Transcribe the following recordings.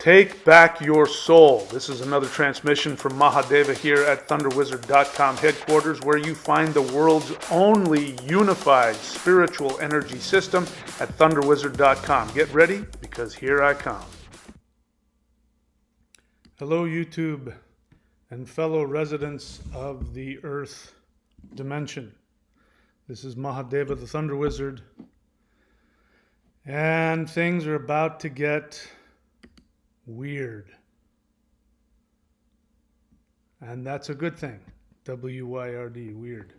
Take back your soul. This is another transmission from Mahadeva here at ThunderWizard.com headquarters, where you find the world's only unified spiritual energy system at ThunderWizard.com. Get ready, because here I come. Hello, YouTube and fellow residents of the Earth dimension. This is Mahadeva, the Thunder Wizard, and things are about to get weird. And that's a good thing. W-Y-R-D, weird.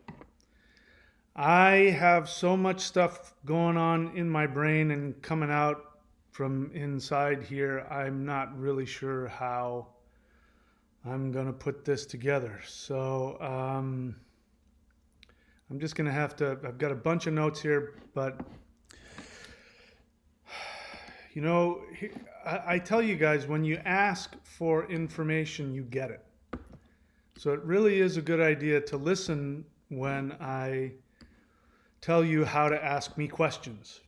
I have so much stuff going on in my brain and coming out from inside here, I'm not really sure how I'm going to put this together. So I'm just going to have to, I've got a bunch of notes here, but you know, I tell you guys, when you ask for information, you get it. So it really is a good idea to listen when I tell you how to ask me questions,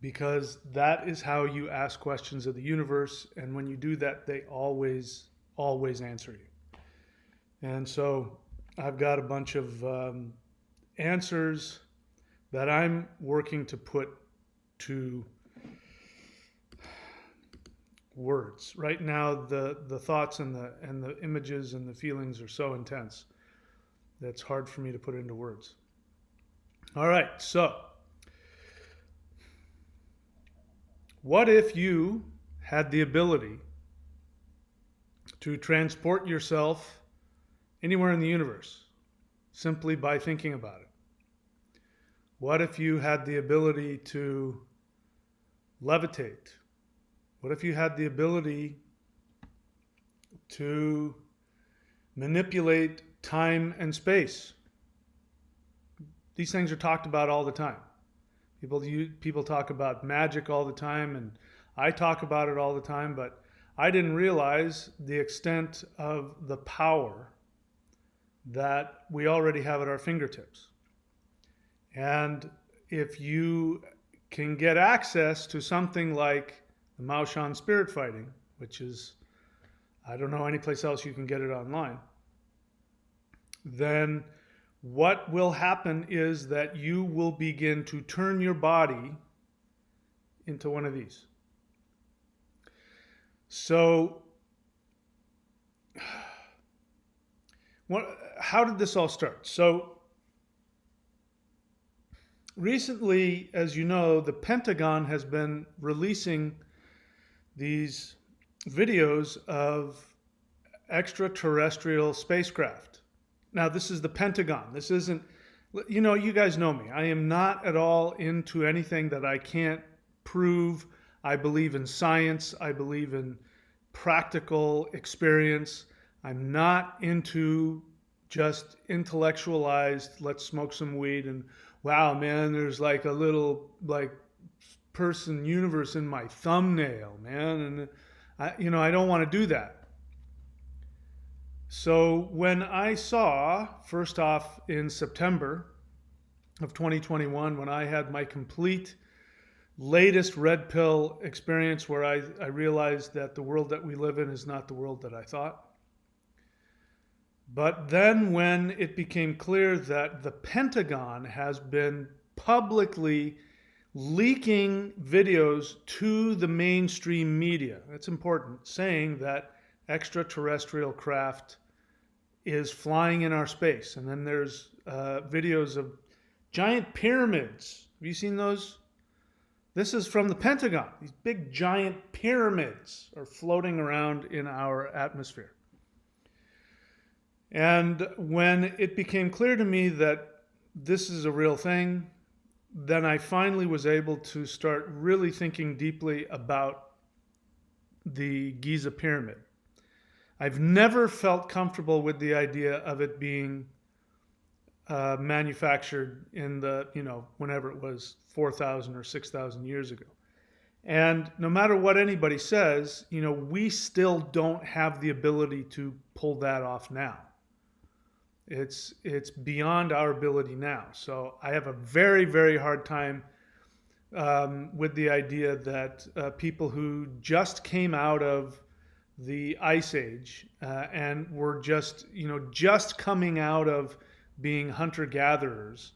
because that is how you ask questions of the universe. And when you do that, they always answer you. And so I've got a bunch of answers that I'm working to put to words. Right now, the thoughts and the images and the feelings are so intense that it's hard for me to put into words. All right, so what if you had the ability to transport yourself anywhere in the universe simply by thinking about it? What if you had the ability to levitate? What if you had the ability to manipulate time and space? These things are talked about all the time. People talk about magic all the time, and I talk about it all the time, but I didn't realize the extent of the power that we already have at our fingertips. And if you can get access to something like the Maoshan spirit fighting, which is, I don't know any place else you can get it online, then what will happen is that you will begin to turn your body into one of these. So, how did this all start? So, recently, as you know, the Pentagon has been releasing these videos of extraterrestrial spacecraft. Now, this is the Pentagon. This isn't, you know, you guys know me. I am not at all into anything that I can't prove. I believe in science. I believe in practical experience. I'm not into just intellectualized, let's smoke some weed and wow, man, there's like a little like person universe in my thumbnail, man. And I don't want to do that. So when I saw, first off in September of 2021, when I had my complete latest red pill experience where I realized that the world that we live in is not the world that I thought. But then when it became clear that the Pentagon has been publicly leaking videos to the mainstream media, that's important, saying that extraterrestrial craft is flying in our space. And then there's videos of giant pyramids. Have you seen those? This is from the Pentagon. These big giant pyramids are floating around in our atmosphere. And when it became clear to me that this is a real thing, then I finally was able to start really thinking deeply about the Giza pyramid. I've never felt comfortable with the idea of it being manufactured in the, whenever it was 4,000 or 6,000 years ago. And no matter what anybody says, we still don't have the ability to pull that off now. It's beyond our ability now. So I have a very, very hard time with the idea that people who just came out of the ice age and were just coming out of being hunter-gatherers,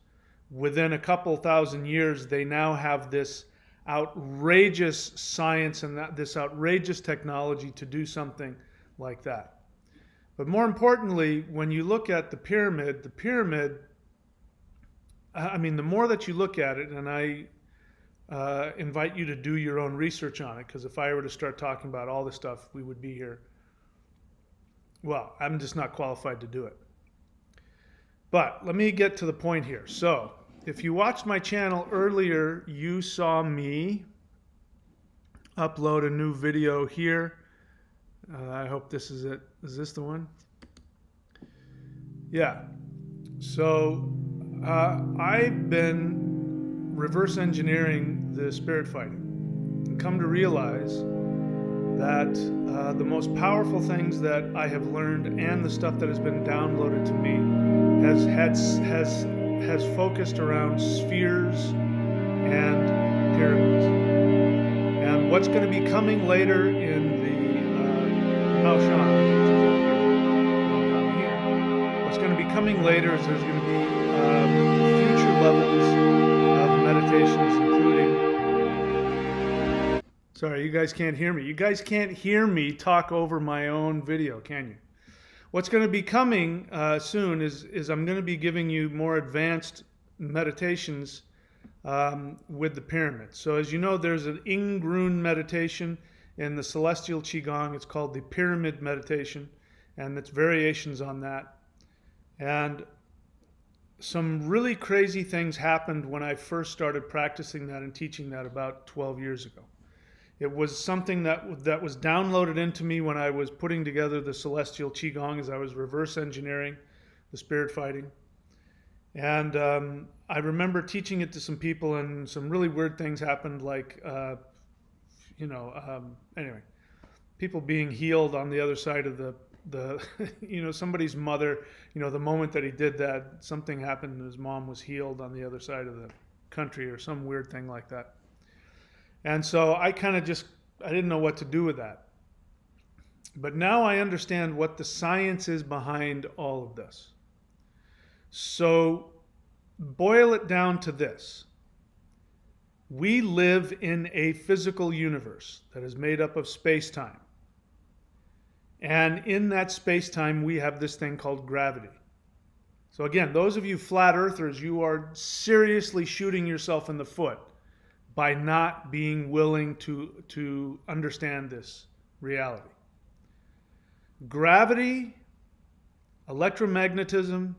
within a couple thousand years, they now have this outrageous science and this outrageous technology to do something like that. But more importantly, when you look at the pyramid, the more that you look at it, and I invite you to do your own research on it, because if I were to start talking about all this stuff, we would be here. Well, I'm just not qualified to do it. But let me get to the point here. So, if you watched my channel earlier, you saw me upload a new video here. I hope this is it. Is this the one? Yeah. So, I've been reverse engineering the spirit fighting and come to realize that the most powerful things that I have learned and the stuff that has been downloaded to me has focused around spheres and pyramids. And what's going to be coming later in the what's going to be coming later is there's going to be future levels of meditations, including... Sorry, you guys can't hear me. You guys can't hear me talk over my own video, can you? What's going to be coming soon is I'm going to be giving you more advanced meditations with the pyramid. So as you know, there's an Ingrun meditation in the Celestial Qigong. It's called the Pyramid Meditation, and it's variations on that. And some really crazy things happened when I first started practicing that and teaching that about 12 years ago. It was something that was downloaded into me when I was putting together the Celestial Qigong, as I was reverse engineering the spirit fighting. And I remember teaching it to some people, and some really weird things happened, like, anyway, people being healed on the other side of the somebody's mother, the moment that he did that, something happened and his mom was healed on the other side of the country, or some weird thing like that. And so I kind of I didn't know what to do with that. But now I understand what the science is behind all of this. So boil it down to this. We live in a physical universe that is made up of space-time. And in that space-time, we have this thing called gravity. So again, those of you flat earthers, you are seriously shooting yourself in the foot by not being willing to understand this reality. Gravity, electromagnetism,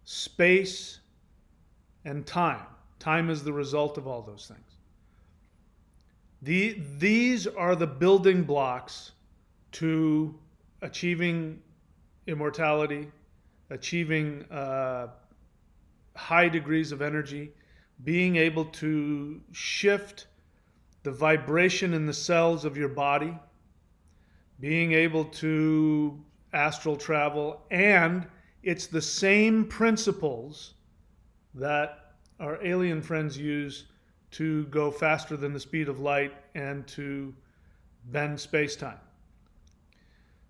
space, and time. Time is the result of all those things. These are the building blocks to achieving immortality, achieving high degrees of energy, being able to shift the vibration in the cells of your body, being able to astral travel, and it's the same principles that our alien friends use to go faster than the speed of light and to bend space-time.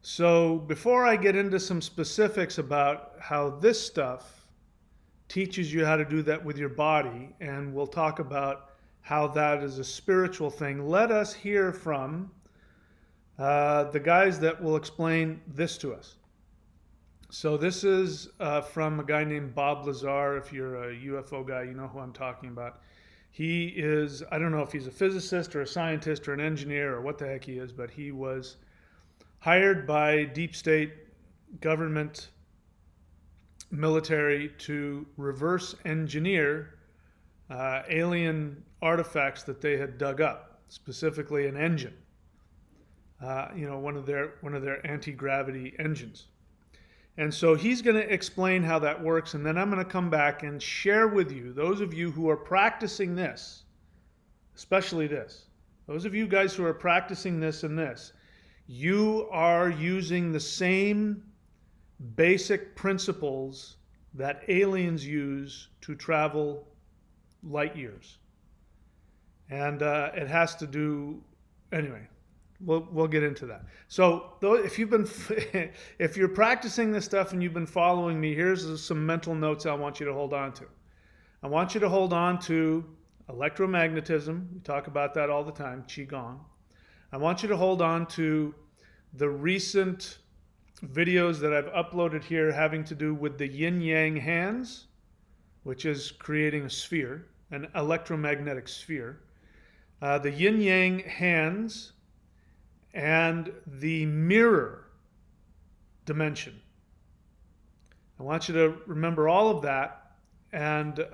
So before I get into some specifics about how this stuff teaches you how to do that with your body, and we'll talk about how that is a spiritual thing, let us hear from the guys that will explain this to us. So this is from a guy named Bob Lazar. If you're a UFO guy, you know who I'm talking about. He is, I don't know if he's a physicist or a scientist or an engineer or what the heck he is, but he was hired by deep state government military to reverse engineer alien artifacts that they had dug up, specifically an engine, one of their anti-gravity engines. And so he's going to explain how that works, and then I'm going to come back and share with you, those of you who are practicing this, especially this, those of you guys who are practicing this and this, you are using the same basic principles that aliens use to travel light years. And it has to do, anyway, we'll get into that. So if you've been, if you're practicing this stuff and you've been following me, here's some mental notes I want you to hold on to. I want you to hold on to electromagnetism. We talk about that all the time, Qigong. I want you to hold on to the recent videos that I've uploaded here having to do with the Yin Yang hands, which is creating a sphere, an electromagnetic sphere. The Yin Yang hands and the mirror dimension. I want you to remember all of that. And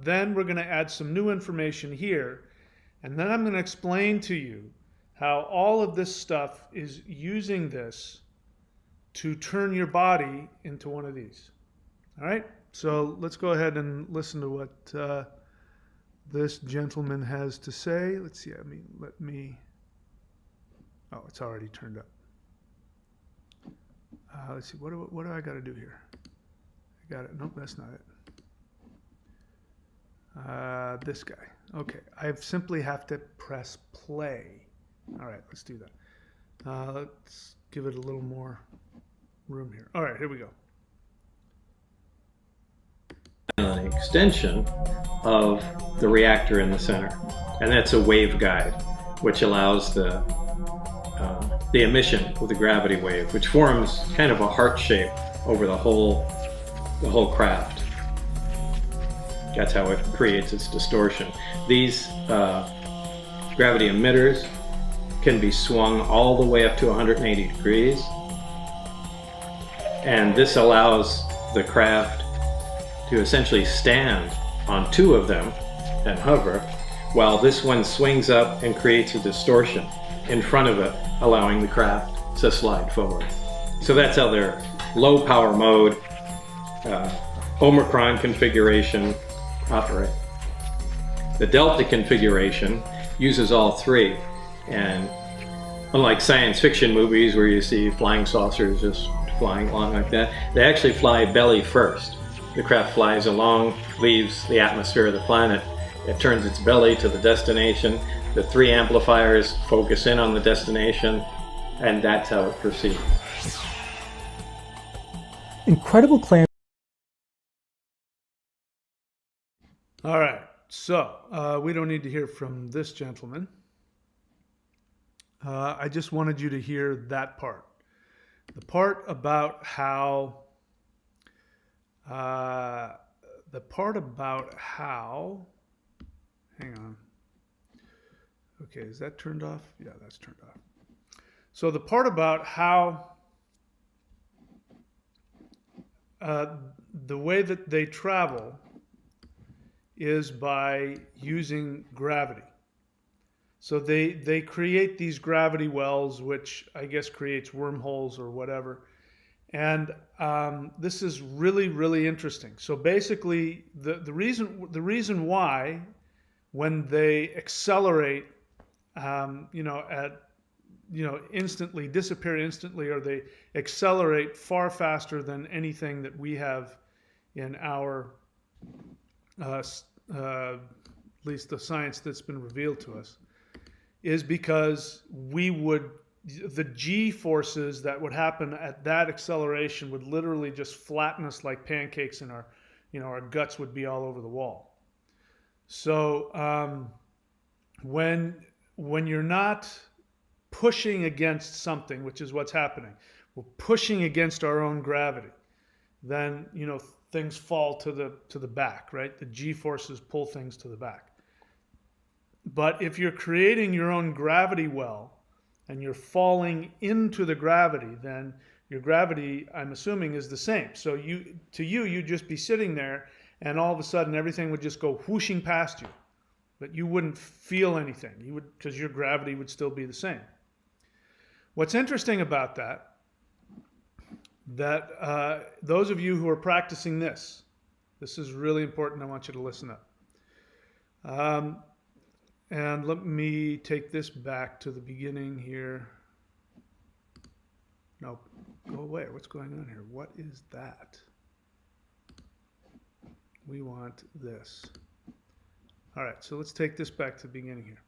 then we're going to add some new information here. And then I'm going to explain to you how all of this stuff is using this to turn your body into one of these. All right? So let's go ahead and listen to what this gentleman has to say. Let's see. Let me. Oh, it's already turned up. Let's see. What do I got to do here? I got it. Nope, that's not it. This guy. Okay, I simply have to press play. All right, let's do that. Let's give it a little more room here. All right, here we go. An extension of the reactor in the center, and that's a waveguide, which allows the emission of the gravity wave, which forms kind of a heart shape over the whole craft. That's how it creates its distortion. These gravity emitters can be swung all the way up to 180 degrees. And this allows the craft to essentially stand on two of them and hover, while this one swings up and creates a distortion in front of it, allowing the craft to slide forward. So that's how their low power mode, Omicron configuration operate. The Delta configuration uses all three, and unlike science fiction movies where you see flying saucers just flying along like that, they actually fly belly first. The craft flies along, leaves the atmosphere of the planet, it turns its belly to the destination, the three amplifiers focus in on the destination, and that's how it proceeds. Incredible claim. All right, so we don't need to hear from this gentleman. I just wanted you to hear that part. The part about how, hang on. Okay, is that turned off? Yeah, that's turned off. So the part about how the way that they travel is by using gravity. So they create these gravity wells, which I guess creates wormholes or whatever. And this is really, really interesting. So basically, the reason why, when they accelerate, instantly, disappear instantly, or they accelerate far faster than anything that we have in our, at least the science that's been revealed to us, is because the G forces that would happen at that acceleration would literally just flatten us like pancakes, and our guts would be all over the wall. So when you're not pushing against something, which is what's happening, we're pushing against our own gravity, then things fall to the back, right? The G forces pull things to the back. But if you're creating your own gravity well and you're falling into the gravity, then your gravity, I'm assuming, is the same. So you'd just be sitting there, and all of a sudden everything would just go whooshing past you, but you wouldn't feel anything. You would, because your gravity would still be the same. What's interesting about that those of you who are practicing this is really important. I want you to listen up. And let me take this back to the beginning here. No, go away. What's going on here? What is that? We want this. All right, so let's take this back to the beginning here.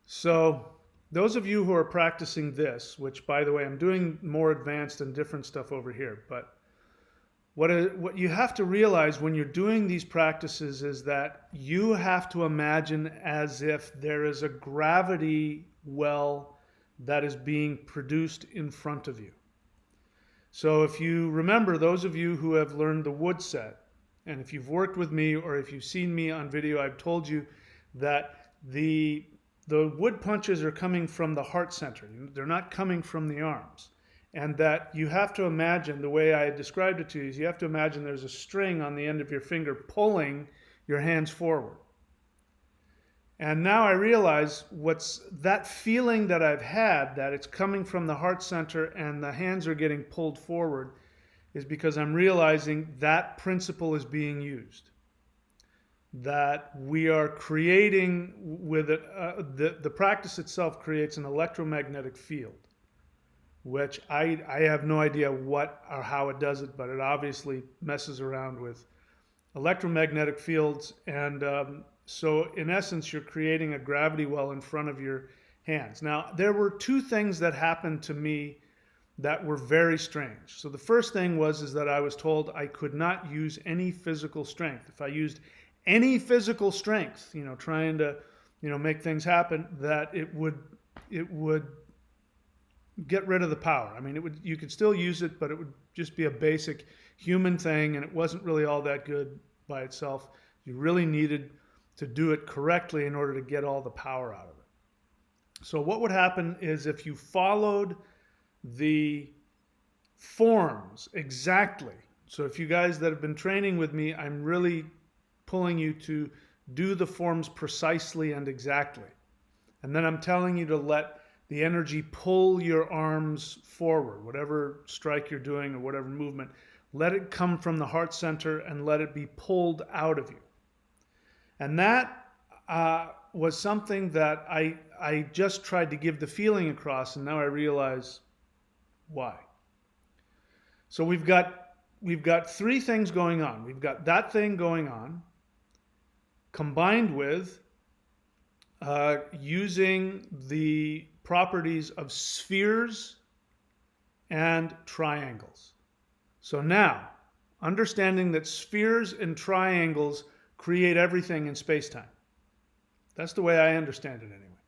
So those of you who are practicing this, which by the way, I'm doing more advanced and different stuff over here, but what you have to realize when you're doing these practices is that you have to imagine as if there is a gravity well that is being produced in front of you. So if you remember, those of you who have learned the wood set, and if you've worked with me or if you've seen me on video, I've told you that the wood punches are coming from the heart center. They're not coming from the arms. And that you have to imagine, the way I described it to you, is you have to imagine there's a string on the end of your finger pulling your hands forward. And now I realize what's that feeling that I've had, that it's coming from the heart center and the hands are getting pulled forward, is because I'm realizing that principle is being used. That we are creating with it, the practice itself creates an electromagnetic field, which I have no idea what or how it does it, but it obviously messes around with electromagnetic fields. And so in essence, you're creating a gravity well in front of your hands. Now, there were two things that happened to me that were very strange. So the first thing is that I was told I could not use any physical strength. If I used any physical strength, trying to, make things happen, that it would get rid of the power. I mean, you could still use it, but it would just be a basic human thing, and it wasn't really all that good by itself. You really needed to do it correctly in order to get all the power out of it. So what would happen is if you followed the forms exactly, so if you guys that have been training with me, I'm really pulling you to do the forms precisely and exactly. And then I'm telling you to let the energy pull your arms forward, whatever strike you're doing or whatever movement, let it come from the heart center and let it be pulled out of you. And that was something that I just tried to give the feeling across, and now I realize why. So we've got three things going on. We've got that thing going on, combined with using the properties of spheres and triangles. So now, understanding that spheres and triangles create everything in space-time. That's the way I understand it anyway.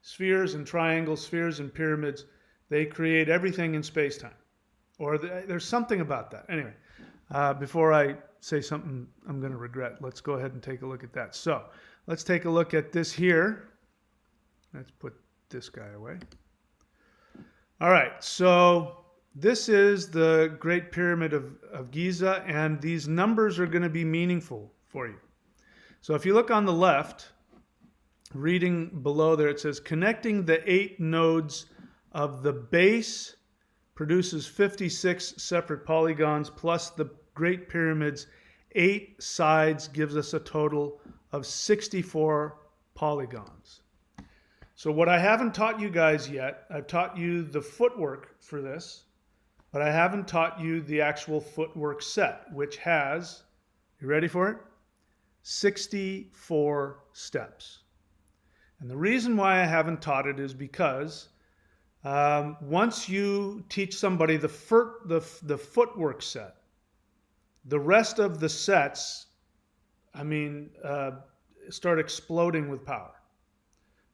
Spheres and triangles, spheres and pyramids, they create everything in space-time. Or there's something about that. Anyway, before I say something I'm going to regret, let's go ahead and take a look at that. So let's take a look at this here. Let's put this guy away. All right, so this is the Great Pyramid of Giza, and these numbers are going to be meaningful for you. So if you look on the left, reading below there, it says, connecting the 8 nodes of the base produces 56 separate polygons, plus the Great Pyramid's 8 sides gives us a total of 64 polygons. So what I haven't taught you guys yet, I've taught you the footwork for this, but I haven't taught you the actual footwork set, which has, you ready for it? 64 steps. And the reason why I haven't taught it is because once you teach somebody the footwork set, the rest of the sets, start exploding with power.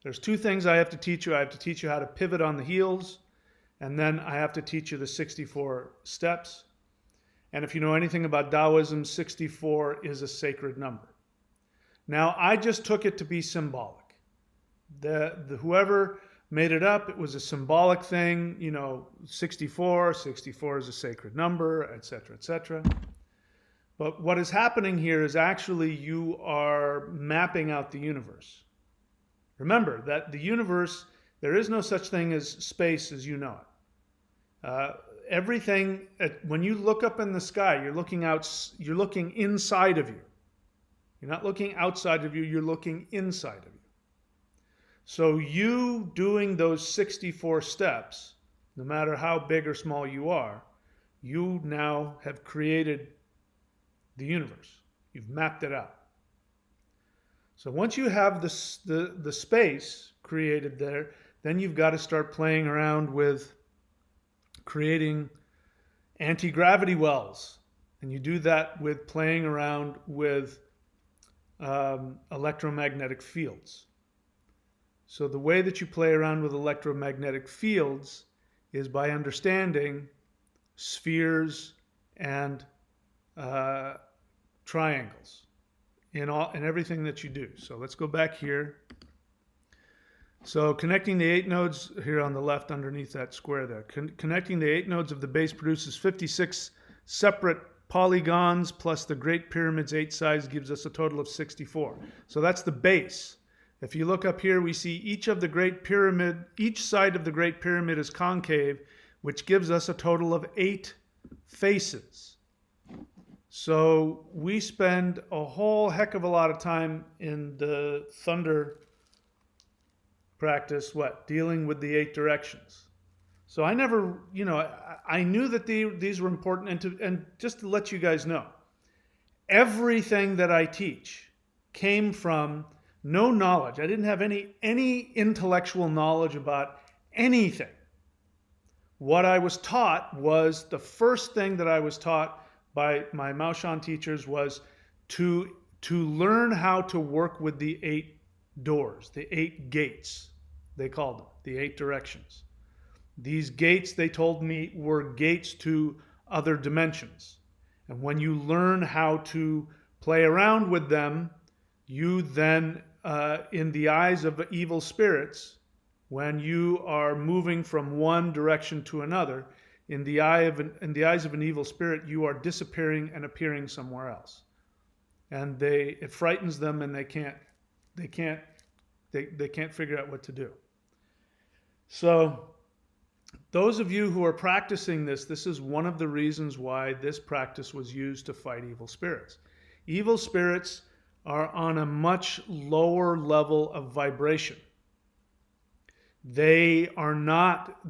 There's 2 things I have to teach you. I have to teach you how to pivot on the heels, and then I have to teach you the 64 steps. And if you know anything about Taoism, 64 is a sacred number. Now, I just took it to be symbolic. Whoever made it up, it was a symbolic thing, 64 is a sacred number, etc., etc. But what is happening here is actually you are mapping out the universe. Remember that the universe, there is no such thing as space as you know it. Everything, when you look up in the sky, you're looking inside of you. You're not looking outside of you, you're looking inside of you. So you doing those 64 steps, no matter how big or small you are, you now have created the universe. You've mapped it out. So once you have the space created there, then you've got to start playing around with creating anti-gravity wells. And you do that with playing around with electromagnetic fields. So the way that you play around with electromagnetic fields is by understanding spheres and triangles in everything that you do. So let's go back here. So connecting the 8 nodes here on the left underneath that square there. Connecting the 8 nodes of the base produces 56 separate polygons plus the Great Pyramid's 8 sides gives us a total of 64. So that's the base. If you look up here, we see each side of the Great Pyramid is concave, which gives us a total of 8 faces. So we spend a whole heck of a lot of time in the thunder practice, dealing with the 8 directions. So I never, I knew that these were important, and just to let you guys know, everything that I teach came from no knowledge. I didn't have any intellectual knowledge about anything. What I was taught was, the first thing that I was taught by my Maoshan teachers was to learn how to work with the 8 doors, the 8 gates, they called them, the 8 directions. These gates, they told me, were gates to other dimensions. And when you learn how to play around with them, you then, in the eyes of evil spirits, when you are moving from one direction to another, in the eyes of an evil spirit, you are disappearing and appearing somewhere else. And it frightens them, and they can't figure out what to do. So those of you who are practicing this is one of the reasons why this practice was used to fight evil spirits. Evil spirits are on a much lower level of vibration. They are not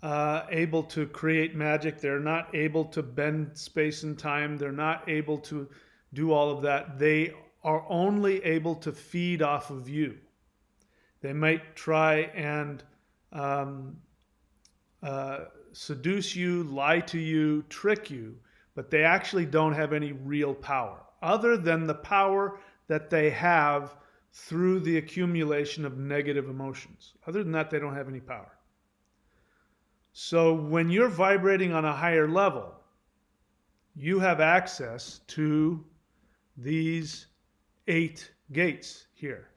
able to create magic. They're not able to bend space and time. They're not able to do all of that. They are only able to feed off of you. They might try and seduce you, lie to you, trick you, but they actually don't have any real power, other than the power that they have through the accumulation of negative emotions. Other than that, they don't have any power. So when you're vibrating on a higher level, you have access to these 8 gates here.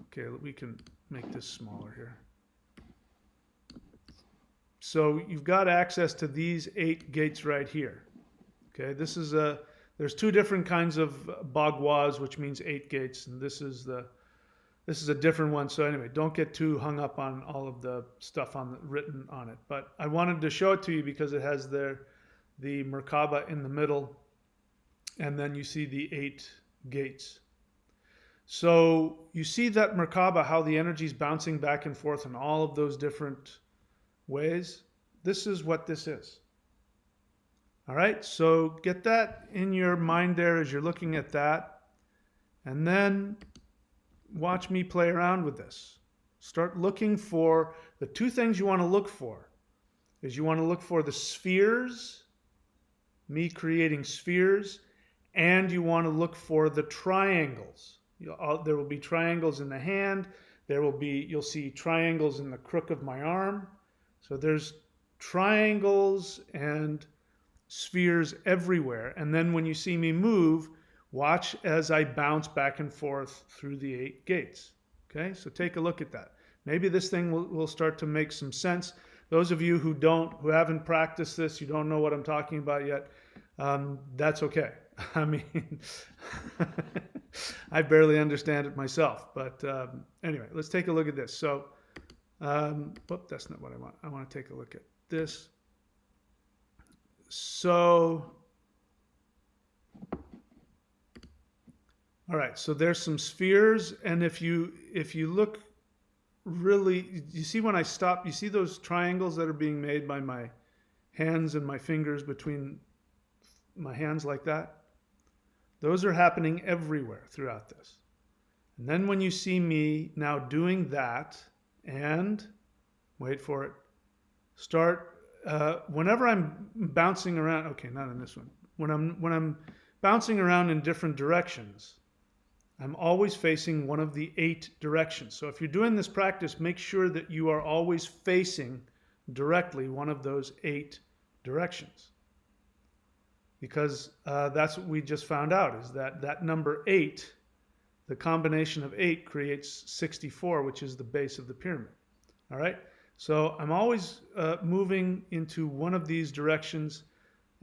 Okay, we can make this smaller here. So you've got access to these 8 gates right here. Okay, there's 2 different kinds of bagwas, which means 8 gates, and this is a different one. So anyway, don't get too hung up on all of the stuff written on it. But I wanted to show it to you because it has the Merkaba in the middle, and then you see the 8 gates. So you see that Merkaba, how the energy is bouncing back and forth in all of those different ways. This is what this is. All right, so get that in your mind there as you're looking at that, and then watch me play around with this. Start looking for the 2 things you want to look for. Is you want to look for the spheres, me creating spheres, and you want to look for the triangles. There will be triangles in the hand. You'll see triangles in the crook of my arm. So there's triangles and spheres everywhere. And then when you see me move, watch as I bounce back and forth through the 8 gates. Okay, so take a look at that. Maybe this thing will start to make some sense. Those of you who haven't practiced this, you don't know what I'm talking about yet, that's okay. I mean, I barely understand it myself. But anyway, let's take a look at this. So, that's not what I want. I want to take a look at this. So, all right, so there's some spheres, and if you look really, you see when I stop, you see those triangles that are being made by my hands and my fingers between my hands like that? Those are happening everywhere throughout this. And then when you see me now doing that, and wait for it, start whenever I'm bouncing around. Okay, not in this one. When I'm bouncing around in different directions, I'm always facing one of the 8 directions. So if you're doing this practice, make sure that you are always facing directly one of those 8 directions. Because that's what we just found out, is that number 8, the combination of 8 creates 64, which is the base of the pyramid. All right? So I'm always moving into one of these directions.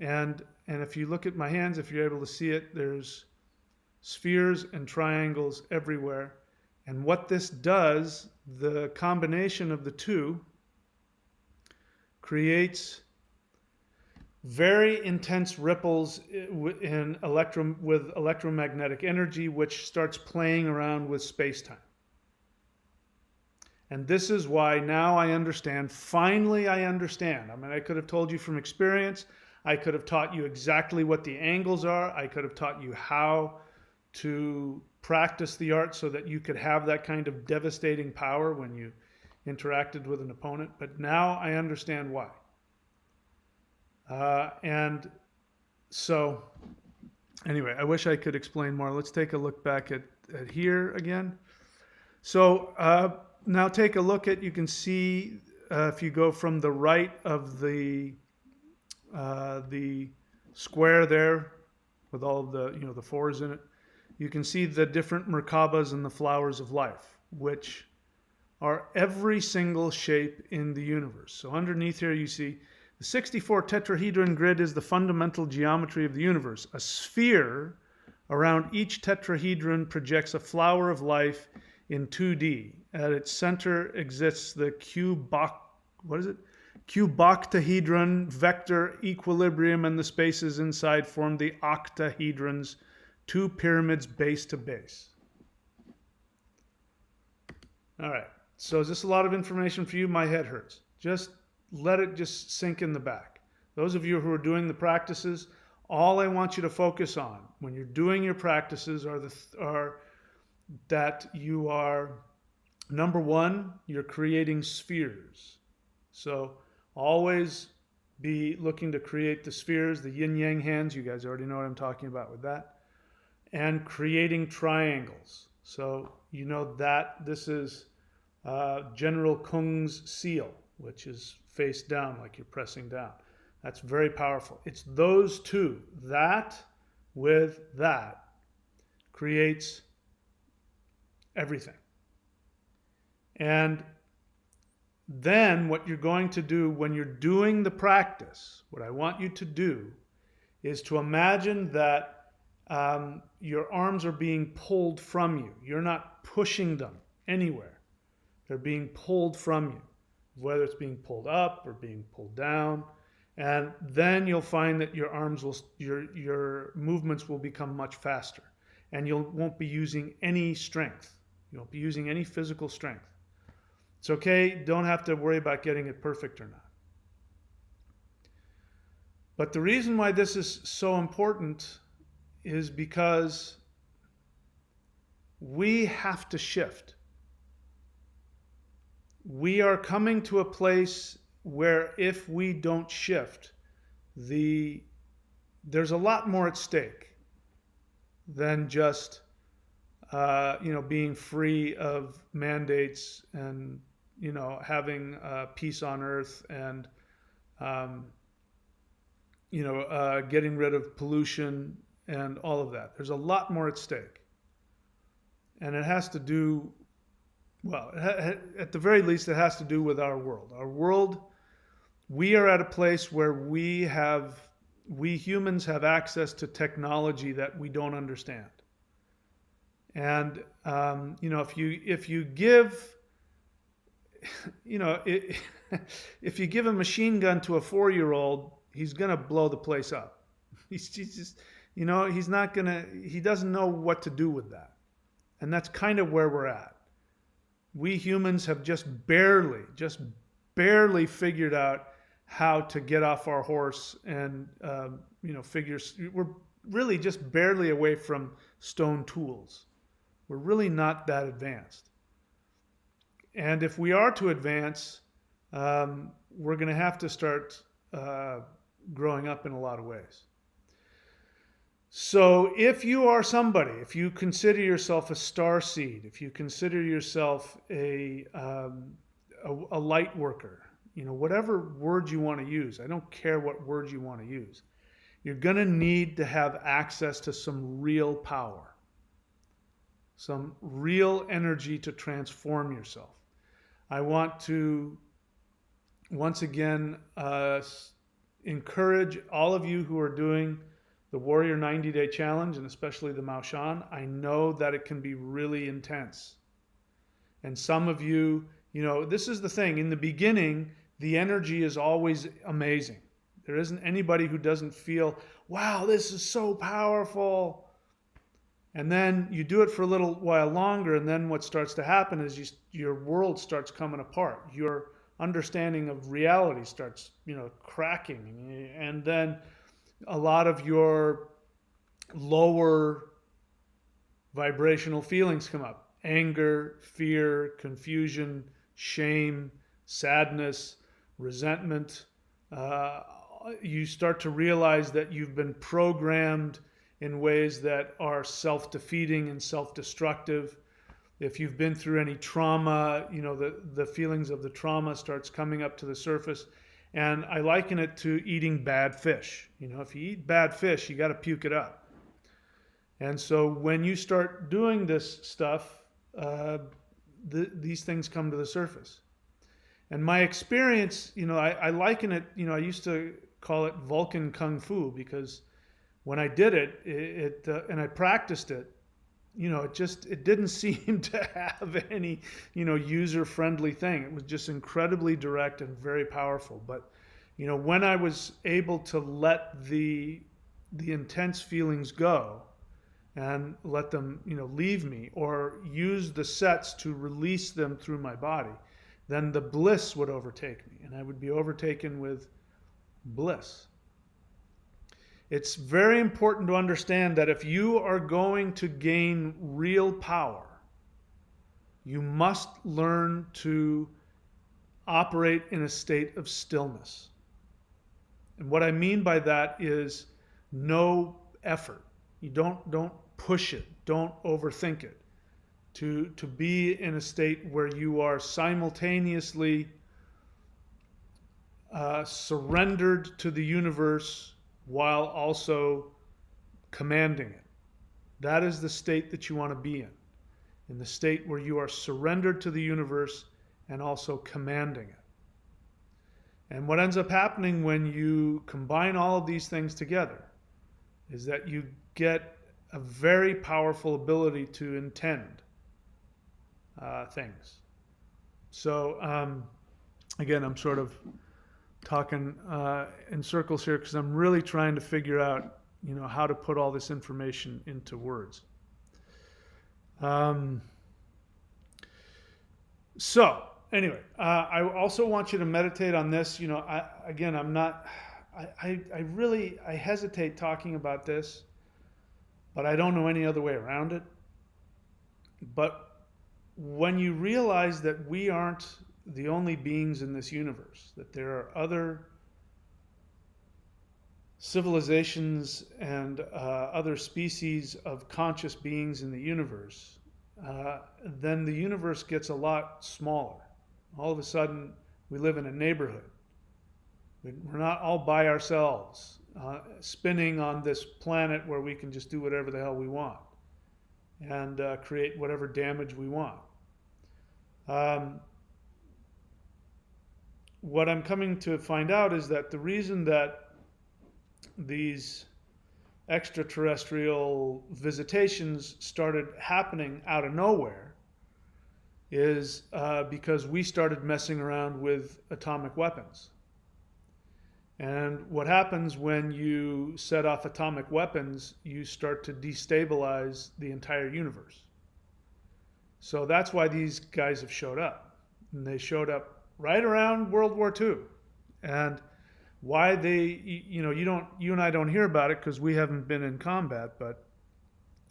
And if you look at my hands, if you're able to see it, there's spheres and triangles everywhere. And what this does, the combination of the two, creates very intense ripples in with electromagnetic energy, which starts playing around with space-time. And this is why now I understand, finally I understand. I mean, I could have told you from experience, I could have taught you exactly what the angles are, I could have taught you how to practice the art so that you could have that kind of devastating power when you interacted with an opponent, but now I understand why. And so, anyway, I wish I could explain more. Let's take a look back at here again. So now take a look at, you can see if you go from the right of the square there with all of the, the 4s in it, you can see the different Merkabas and the flowers of life, which are every single shape in the universe. So underneath here you see the 64 tetrahedron grid is the fundamental geometry of the universe. A sphere around each tetrahedron projects a flower of life in 2D. At its center exists the cuboctahedron vector equilibrium, and the spaces inside form the octahedrons, 2 pyramids base to base. All right. So is this a lot of information for you? My head hurts. Just let it just sink in the back. Those of you who are doing the practices, all I want you to focus on when you're doing your practices are that you are, number one, you're creating spheres. So always be looking to create the spheres, the Yin Yang hands. You guys already know what I'm talking about with that. And creating triangles. So you know that this is General Kung's seal, which is face down like you're pressing down. That's very powerful. It's those two, that with that, creates everything. And then what you're going to do when you're doing the practice, what I want you to do is to imagine that your arms are being pulled from you. You're not pushing them anywhere. They're being pulled from you, whether it's being pulled up or being pulled down. And then you'll find that your arms will, your movements will become much faster, and you won't be using any strength. You won't be using any physical strength. It's okay. Don't have to worry about getting it perfect or not. But the reason why this is so important is because we have to shift. We are coming to a place where if we don't shift, there's a lot more at stake than just being free of mandates and having peace on earth and getting rid of pollution and all of that. There's a lot more at stake. And it has to do, well, at the very least, it has to do with our world. Our world, we are at a place where we humans have access to technology that we don't understand. And, if you give, if you give a machine gun to a 4-year-old, he's going to blow the place up. He's just, he doesn't know what to do with that. And that's kind of where we're at. We humans have just barely figured out how to get off our horse and, really just barely away from stone tools. We're really not that advanced. And if we are to advance, we're going to have to start growing up in a lot of ways. So if you are somebody, if you consider yourself a star seed, if you consider yourself a light worker, whatever word you want to use, I don't care what word you want to use, you're going to need to have access to some real power, some real energy to transform yourself. I want to once again encourage all of you who are doing the Warrior 90-Day Challenge, and especially the Maoshan. I know that it can be really intense. And some of you, this is the thing. In the beginning, the energy is always amazing. There isn't anybody who doesn't feel, wow, this is so powerful. And then you do it for a little while longer, and then what starts to happen is your world starts coming apart. Your understanding of reality starts, cracking. And then a lot of your lower vibrational feelings come up. Anger, fear, confusion, shame, sadness, resentment. You start to realize that you've been programmed in ways that are self-defeating and self-destructive. If you've been through any trauma, the feelings of the trauma starts coming up to the surface. And I liken it to eating bad fish. If you eat bad fish, you got to puke it up. And so when you start doing this stuff, these things come to the surface. And my experience, I liken it, I used to call it Vulcan Kung Fu, because when I did it, and I practiced it, it didn't seem to have any, user-friendly thing. It was just incredibly direct and very powerful. But, when I was able to let the intense feelings go and let them, leave me, or use the sets to release them through my body, then the bliss would overtake me, and I would be overtaken with bliss. It's very important to understand that if you are going to gain real power, you must learn to operate in a state of stillness. And what I mean by that is no effort. You don't push it. Don't overthink it. To be in a state where you are simultaneously surrendered to the universe while also commanding it. That is the state that you want to be in the state where you are surrendered to the universe and also commanding it. And what ends up happening when you combine all of these things together is that you get a very powerful ability to intend things. So again, I'm sort of talking in circles here because I'm really trying to figure out, how to put all this information into words. So anyway, I also want you to meditate on this. I hesitate talking about this, but I don't know any other way around it. But when you realize that we aren't the only beings in this universe, that there are other civilizations and other species of conscious beings in the universe, then the universe gets a lot smaller. All of a sudden, we live in a neighborhood. We're not all by ourselves, spinning on this planet where we can just do whatever the hell we want and create whatever damage we want. What I'm coming to find out is that the reason that these extraterrestrial visitations started happening out of nowhere is because we started messing around with atomic weapons. And what happens when you set off atomic weapons, you start to destabilize the entire universe. So that's why these guys have showed up. And they showed up right around World War II. And Why you and I don't hear about it because we haven't been in combat, but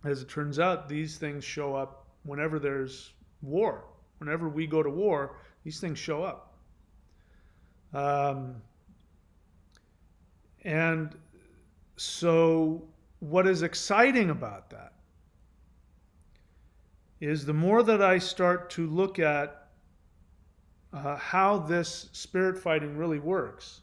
as it turns out, these things show up whenever there's war. Whenever we go to war, these things show up. And so what is exciting about that is the more that I start to look at how this spirit fighting really works,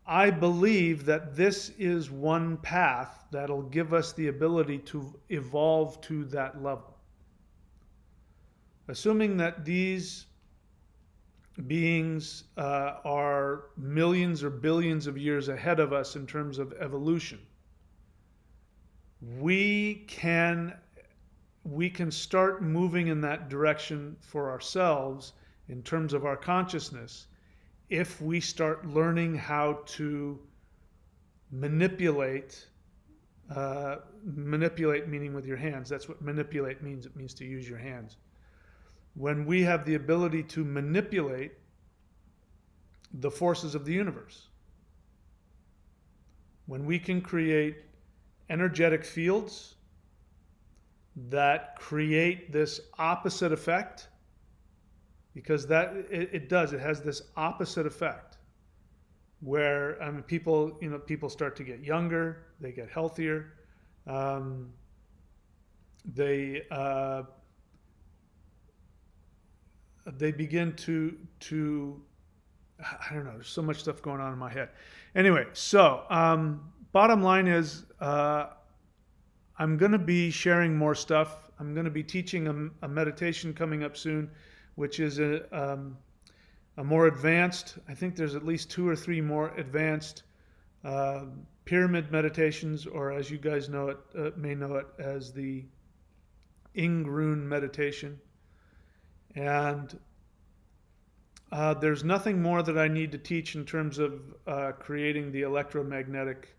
I believe that this is one path that'll give us the ability to evolve to that level. Assuming that these beings are millions or billions of years ahead of us in terms of evolution, we can start moving in that direction for ourselves in terms of our consciousness if we start learning how to manipulate meaning with your hands. That's what manipulate means. It means to use your hands. When we have the ability to manipulate the forces of the universe, when we can create energetic fields that create this opposite effect, because it has this opposite effect where people start to get younger, they get healthier, they begin to I don't know, there's so much stuff going on in my head. Anyway, so bottom line is I'm going to be sharing more stuff. I'm going to be teaching a meditation coming up soon, which is a more advanced, I think there's at least 2 or 3 more advanced pyramid meditations, or as you guys know it, may know it as the Ingrun meditation. And there's nothing more that I need to teach in terms of creating the electromagnetic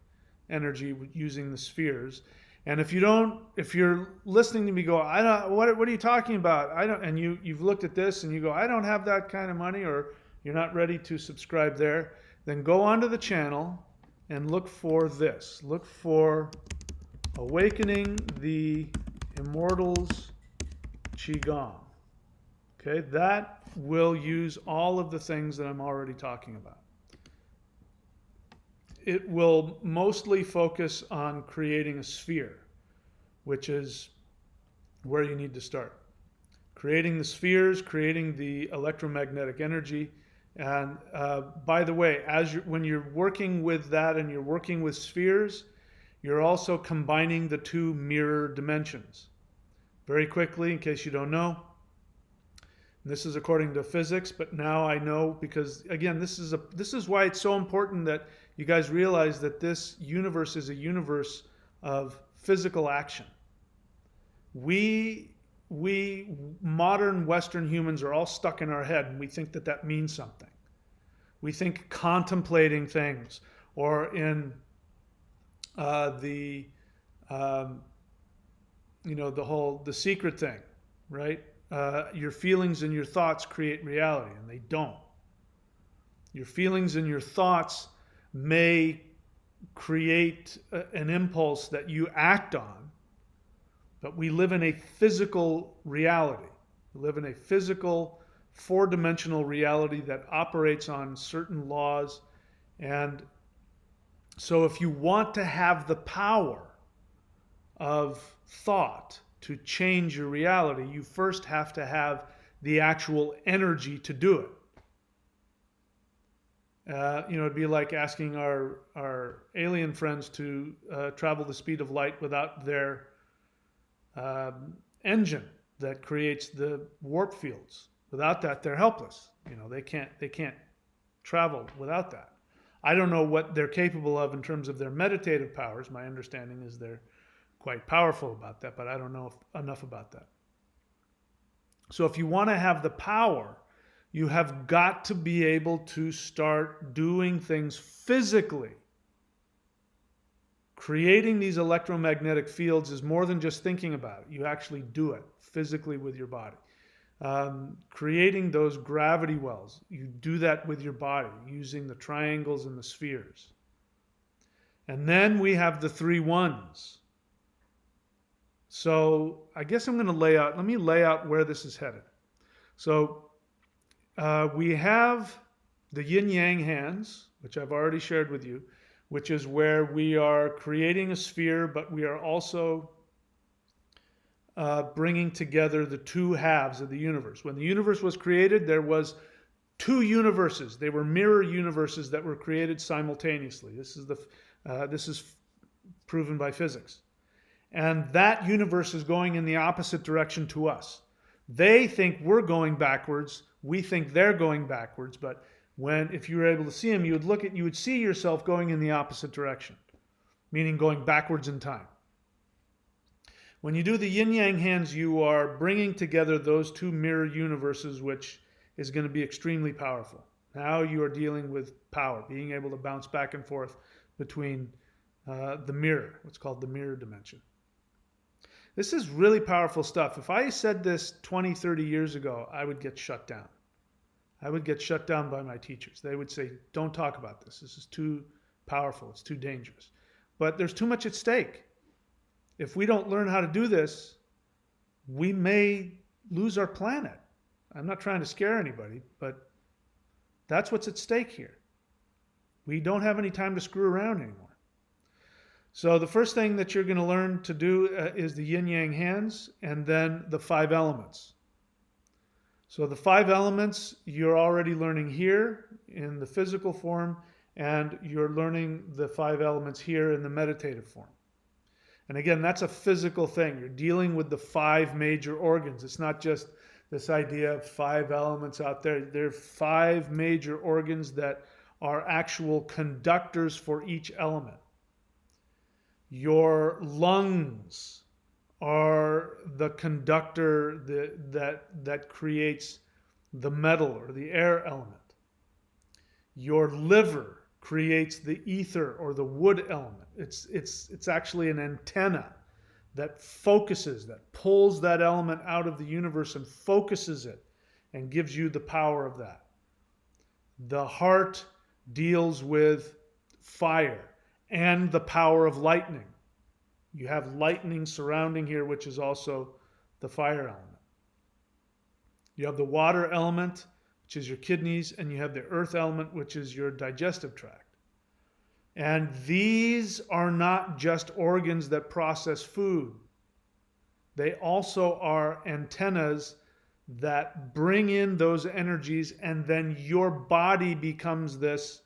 energy using the spheres. And if you're listening to me go, what are you talking about? And you've looked at this and you go, I don't have that kind of money, or you're not ready to subscribe there, then go onto the channel and look for this. Look for Awakening the Immortals Qigong. Okay, that will use all of the things that I'm already talking about. It will mostly focus on creating a sphere, which is where you need to start. Creating the spheres, creating the electromagnetic energy. And by the way, when you're working with that and you're working with spheres, you're also combining the 2 mirror dimensions. Very quickly, in case you don't know, this is according to physics, but now I know, because again, this is why it's so important that you guys realize that this universe is a universe of physical action. We modern Western humans are all stuck in our head, and we think that means something. We think contemplating things, or in the secret thing, right? Your feelings and your thoughts create reality, and they don't. Your feelings and your thoughts may create an impulse that you act on, but we live in a physical reality. We live in a physical, 4-dimensional reality that operates on certain laws. And so if you want to have the power of thought to change your reality, you first have to have the actual energy to do it. It'd be like asking our alien friends to travel the speed of light without their engine that creates the warp fields. Without that, they're helpless. They can't travel without that. I don't know what they're capable of in terms of their meditative powers. My understanding is they're quite powerful about that, but I don't know enough about that. So if you want to have the power, you have got to be able to start doing things physically. Creating these electromagnetic fields is more than just thinking about it. You actually do it physically with your body. creating those gravity wells. You do that with your body using the triangles and the spheres. And then we have the 3 ones. So I guess I'm going to let me lay out where this is headed. So we have the Yin Yang hands, which I've already shared with you, which is where we are creating a sphere, but we are also bringing together the 2 halves of the universe. When the universe was created, there was 2 universes. They were mirror universes that were created simultaneously. This is proven by physics. And that universe is going in the opposite direction to us. They think we're going backwards. We think they're going backwards. But if you were able to see them, you would see yourself going in the opposite direction, meaning going backwards in time. When you do the Yin Yang hands, you are bringing together those 2 mirror universes, which is going to be extremely powerful. Now you are dealing with power, being able to bounce back and forth between the mirror, what's called the mirror dimension. This is really powerful stuff. If I said this 20, 30 years ago, I would get shut down. I would get shut down by my teachers. They would say, don't talk about this. This is too powerful. It's too dangerous. But there's too much at stake. If we don't learn how to do this, we may lose our planet. I'm not trying to scare anybody, but that's what's at stake here. We don't have any time to screw around anymore. So the first thing that you're going to learn to do is the Yin Yang hands, and then the 5 elements. So the 5 elements you're already learning here in the physical form, and you're learning the 5 elements here in the meditative form. And again, that's a physical thing. You're dealing with the 5 major organs. It's not just this idea of 5 elements out there. There are 5 major organs that are actual conductors for each element. Your lungs are the conductor that creates the metal or the air element. Your liver creates the ether or the wood element. It's actually an antenna that focuses, that pulls that element out of the universe and focuses it and gives you the power of that. The heart deals with fire and the power of lightning. You have lightning surrounding here, which is also the fire element. You have the water element, which is your kidneys, and you have the earth element, which is your digestive tract. And these are not just organs that process food. They also are antennas that bring in those energies, and then your body becomes this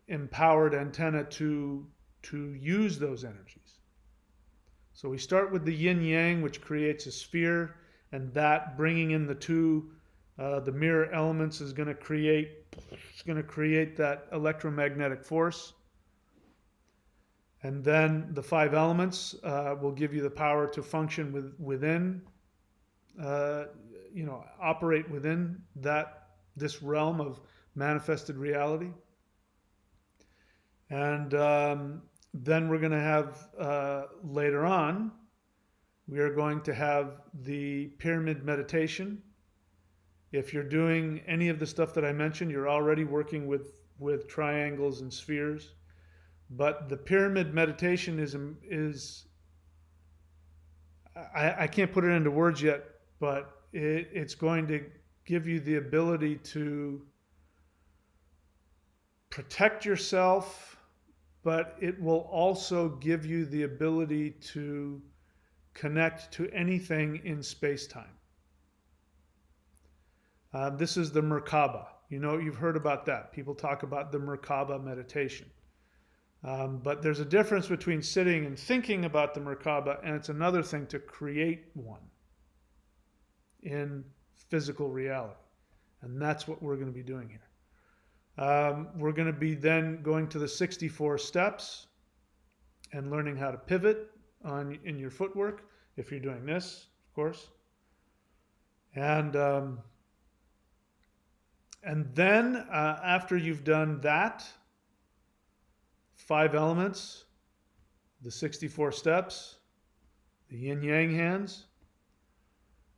empowered antenna to use those energies. So we start with the Yin Yang, which creates a sphere, and that bringing in the 2, the mirror elements is going to create that electromagnetic force. And then the 5 elements will give you the power to function within, operate within this realm of manifested reality. And then we're going to have, later on, we are going to have the pyramid meditation. If you're doing any of the stuff that I mentioned, you're already working with triangles and spheres. But the pyramid meditation is I can't put it into words yet, but it's going to give you the ability to protect yourself, but it will also give you the ability to connect to anything in space-time. This is the Merkaba. You've heard about that. People talk about the Merkaba meditation. But there's a difference between sitting and thinking about the Merkaba, and it's another thing to create one in physical reality. And that's what we're going to be doing here. We're going to be then going to the 64 steps and learning how to pivot in your footwork, if you're doing this, of course. And then after you've done that, 5 elements, the 64 steps, the Yin Yang hands,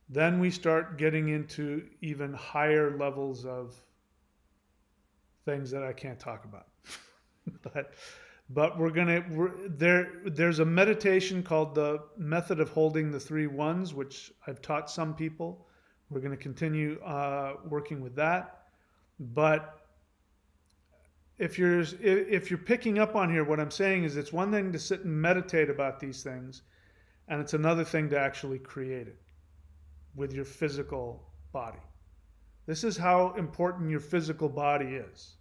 then we start getting into even higher levels of things that I can't talk about. but there's a meditation called the method of holding the three ones, which I've taught some people. We're going to continue working with that. But if you're picking up on here, what I'm saying is it's one thing to sit and meditate about these things, and it's another thing to actually create it with your physical body. This is how important your physical body is.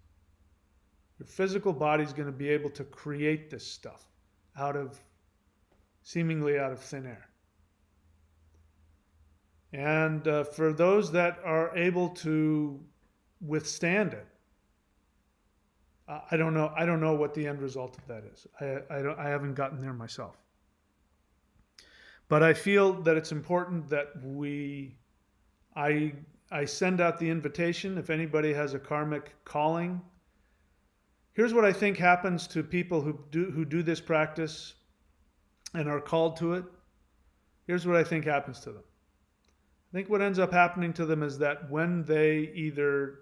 Your physical body is going to be able to create this stuff seemingly out of thin air. And for those that are able to withstand it, I don't know what the end result of that is. I haven't gotten there myself. But I feel that it's important that I send out the invitation if anybody has a karmic calling. Here's what I think happens to people who do this practice and are called to it. Here's what I think happens to them. I think what ends up happening to them is that when they either,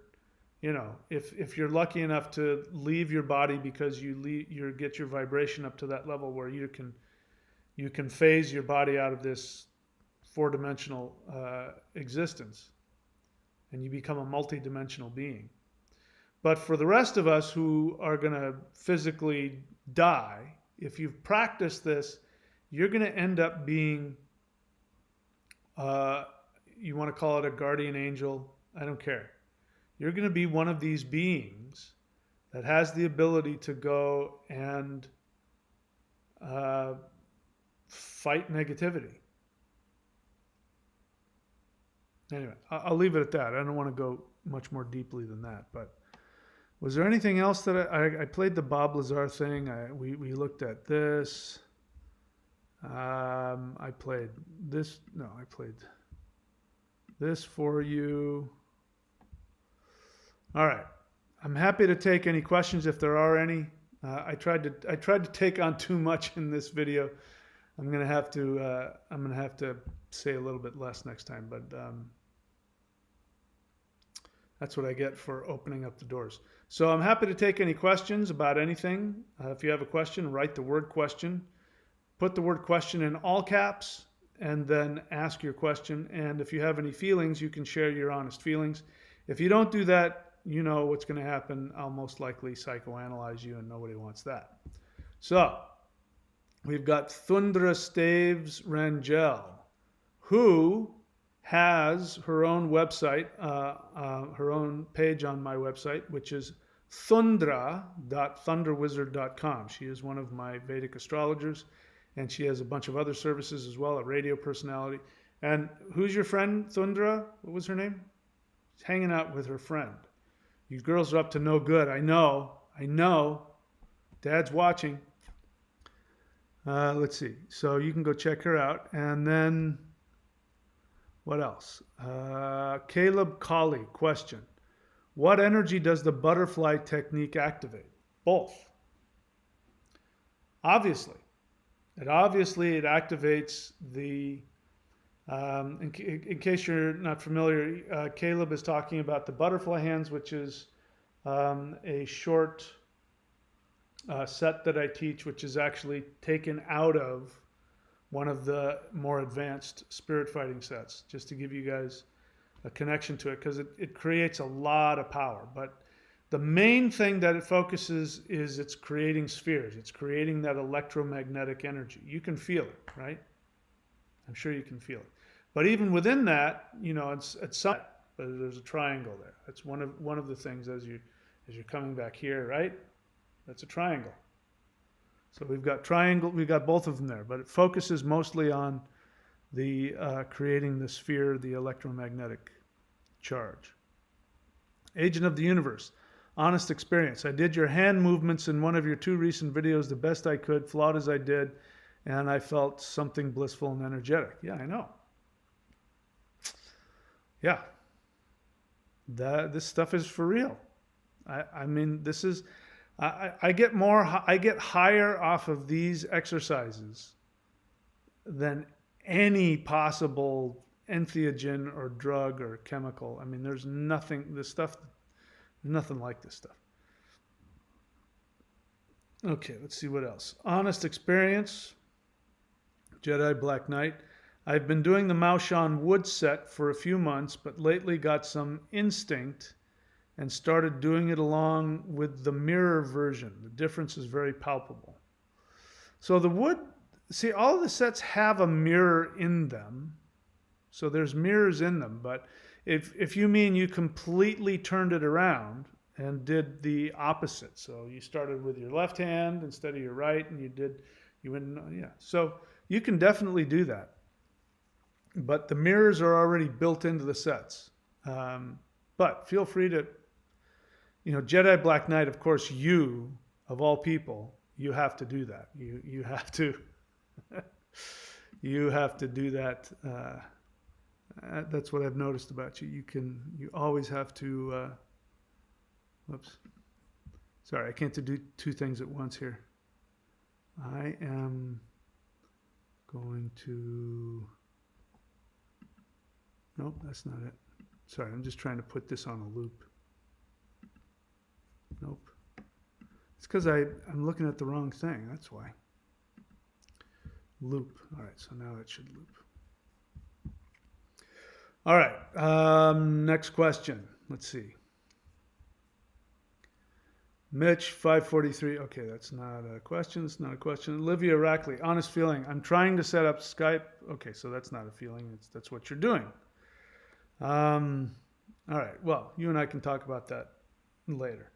if you're lucky enough to leave your body because you get your vibration up to that level where you can phase your body out of this four-dimensional existence, and you become a multi-dimensional being. But for the rest of us who are going to physically die, if you've practiced this, you're going to end up being, you want to call it a guardian angel, I don't care. You're going to be one of these beings that has the ability to go and fight negativity. Anyway, I'll leave it at that. I don't want to go much more deeply than that. But was there anything else that I played the Bob Lazar thing? We looked at this. I played this. No, I played this for you. All right. I'm happy to take any questions if there are any. I tried to take on too much in this video. I'm gonna have to say a little bit less next time, but that's what I get for opening up the doors. So I'm happy to take any questions about anything. If you have a question, write the word question. Put the word question in all caps and then ask your question. And if you have any feelings, you can share your honest feelings. If you don't do that, you know what's going to happen. I'll most likely psychoanalyze you, and nobody wants that. So we've got Thundra Staves Rangel, who has her own website, her own page on my website, which is thundra.thunderwizard.com. She is one of my Vedic astrologers, and she has a bunch of other services as well, a radio personality. And who's your friend, Thundra? What was her name? She's hanging out with her friend. You girls are up to no good. I know. Dad's watching. Let's see. So you can go check her out. And then what else? Caleb Colley, question. What energy does the butterfly technique activate? Both. Obviously. It activates the, in case you're not familiar, Caleb is talking about the butterfly hands, which is a short set that I teach, which is actually taken out of one of the more advanced spirit fighting sets, just to give you guys a connection to it, because it creates a lot of power. But the main thing that it focuses is it's creating spheres. It's creating that electromagnetic energy. You can feel it, right? I'm sure you can feel it. But even within that, it's some, but there's a triangle there. That's one of the things as you're coming back here, right? That's a triangle. So we've got triangle, we've got both of them there, but it focuses mostly on the creating the sphere, the electromagnetic charge. Agent of the Universe, honest experience. I did your hand movements in one of your 2 recent videos the best I could, flawed as I did, and I felt something blissful and energetic. Yeah, I know. Yeah. This stuff is for real. I mean, this is, I get higher off of these exercises than any possible entheogen or drug or chemical. I mean, there's nothing, nothing like this stuff. Okay, let's see what else. Honest experience. Jedi Black Knight. I've been doing the Maushan wood set for a few months, but lately got some instinct and started doing it along with the mirror version. The difference is very palpable. So the wood, see, all of the sets have a mirror in them. So there's mirrors in them, but if you mean you completely turned it around and did the opposite. So you started with your left hand instead of your right, and you went, yeah. So you can definitely do that. But the mirrors are already built into the sets. But feel free to, Jedi Black Knight, of course, you, of all people, you have to do that. You have to, you have to do that. That's what I've noticed about you. You always have to, whoops. Sorry, I can't do two things at once here. I am going to, nope, that's not it. Sorry, I'm just trying to put this on a loop. Nope. It's because I'm looking at the wrong thing, that's why. Loop. All right, so now it should loop. All right, next question. Let's see. Mitch, 543. Okay, that's not a question. It's not a question. Olivia Rackley, honest feeling. I'm trying to set up Skype. Okay, so that's not a feeling. That's what you're doing. All right. Well, you and I can talk about that later.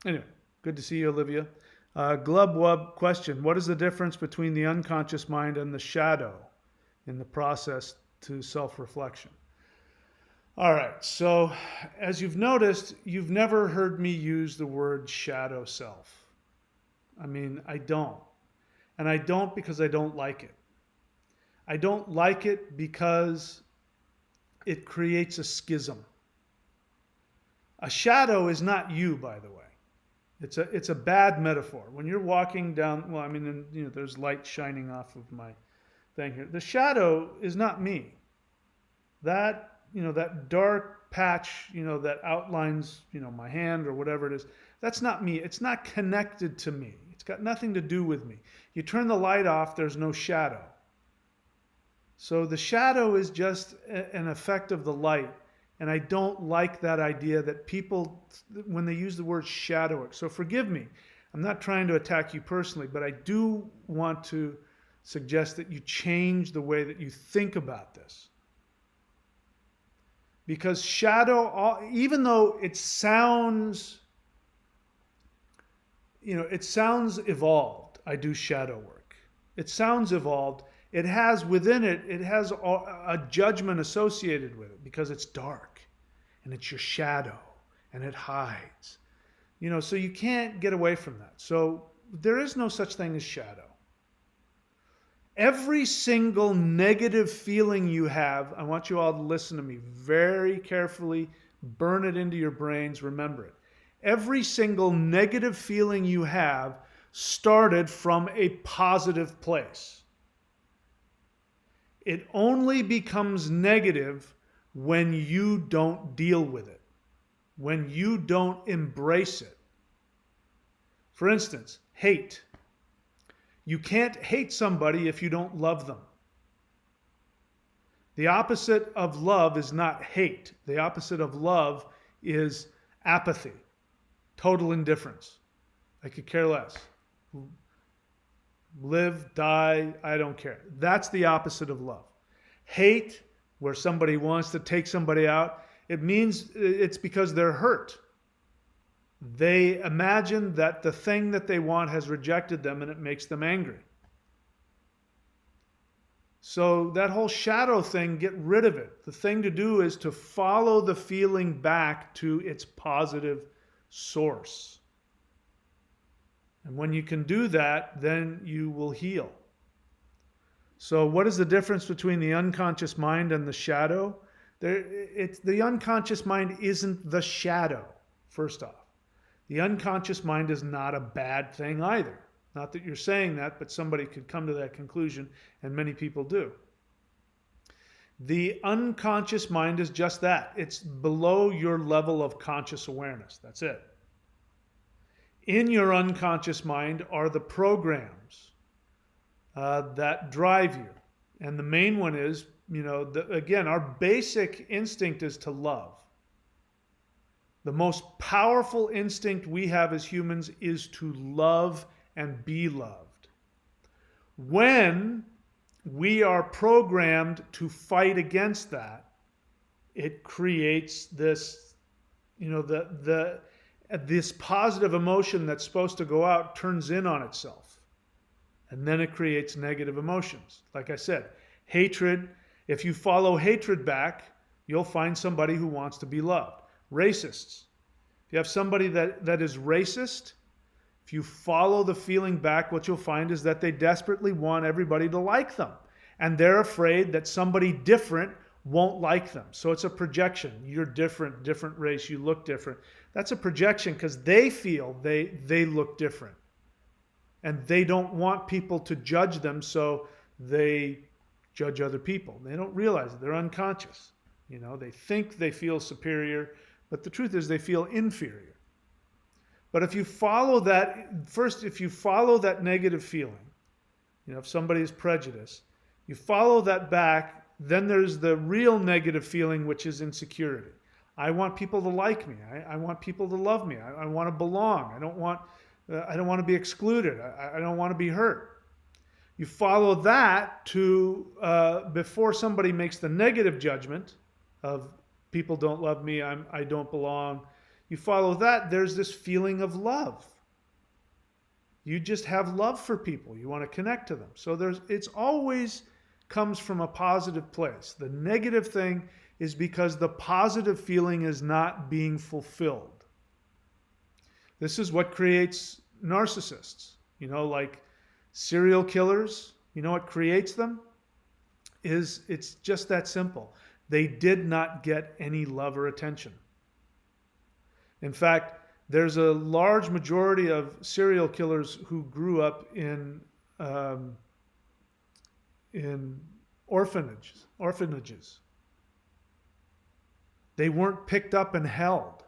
Anyway, good to see you, Olivia. Glubwub question. What is the difference between the unconscious mind and the shadow in the process to self-reflection? All right, so as you've noticed, you've never heard me use the word shadow self. I mean, I don't. And I don't because I don't like it. I don't like it because it creates a schism. A shadow is not you, by the way. It's a bad metaphor. When you're walking down, well, I mean, there's light shining off of my thing here. The shadow is not me. That dark patch, that outlines, my hand or whatever it is, that's not me. It's not connected to me. It's got nothing to do with me. You turn the light off, there's no shadow. So the shadow is just an effect of the light. And I don't like that idea that people, when they use the word shadow, so forgive me. I'm not trying to attack you personally, but I do want to suggest that you change the way that you think about this. Because shadow, even though it sounds, it sounds evolved. I do shadow work. It sounds evolved. It has within it, a judgment associated with it because it's dark and it's your shadow and it hides. So you can't get away from that. So there is no such thing as shadow. Every single negative feeling you have, I want you all to listen to me very carefully, burn it into your brains, remember it. Every single negative feeling you have started from a positive place. It only becomes negative when you don't deal with it, when you don't embrace it. For instance, hate. You can't hate somebody if you don't love them. The opposite of love is not hate. The opposite of love is apathy, total indifference. I could care less. Live, die, I don't care. That's the opposite of love. Hate, where somebody wants to take somebody out, it means it's because they're hurt. They imagine that the thing that they want has rejected them and it makes them angry. So that whole shadow thing, get rid of it. The thing to do is to follow the feeling back to its positive source. And when you can do that, then you will heal. So what is the difference between the unconscious mind and the shadow? The unconscious mind isn't the shadow, first off. The unconscious mind is not a bad thing either. Not that you're saying that, but somebody could come to that conclusion, and many people do. The unconscious mind is just that. It's below your level of conscious awareness. That's it. In your unconscious mind are the programs that drive you. And the main one is, again, our basic instinct is to love. The most powerful instinct we have as humans is to love and be loved. When we are programmed to fight against that, it creates this, this positive emotion that's supposed to go out turns in on itself. And then it creates negative emotions. Like I said, hatred, if you follow hatred back, you'll find somebody who wants to be loved. Racists. If you have somebody that is racist, if you follow the feeling back, what you'll find is that they desperately want everybody to like them. And they're afraid that somebody different won't like them. So it's a projection. You're different, different race, you look different. That's a projection because they feel they look different. And they don't want people to judge them, so they judge other people. They don't realize it. They're unconscious. They think they feel superior, but the truth is they feel inferior. But if you follow that, first, if you follow that negative feeling, if somebody is prejudiced, you follow that back, then there's the real negative feeling, which is insecurity. I want people to like me. I want people to love me. I want to belong. I don't want to be excluded. I don't want to be hurt. You follow that to, before somebody makes the negative judgment of people don't love me, I don't belong. You follow that, there's this feeling of love. You just have love for people. You want to connect to them. So it's always comes from a positive place. The negative thing is because the positive feeling is not being fulfilled. This is what creates narcissists. Like serial killers, what creates them? It's just that simple. They did not get any love or attention. In fact, there's a large majority of serial killers who grew up in orphanages. They weren't picked up and held.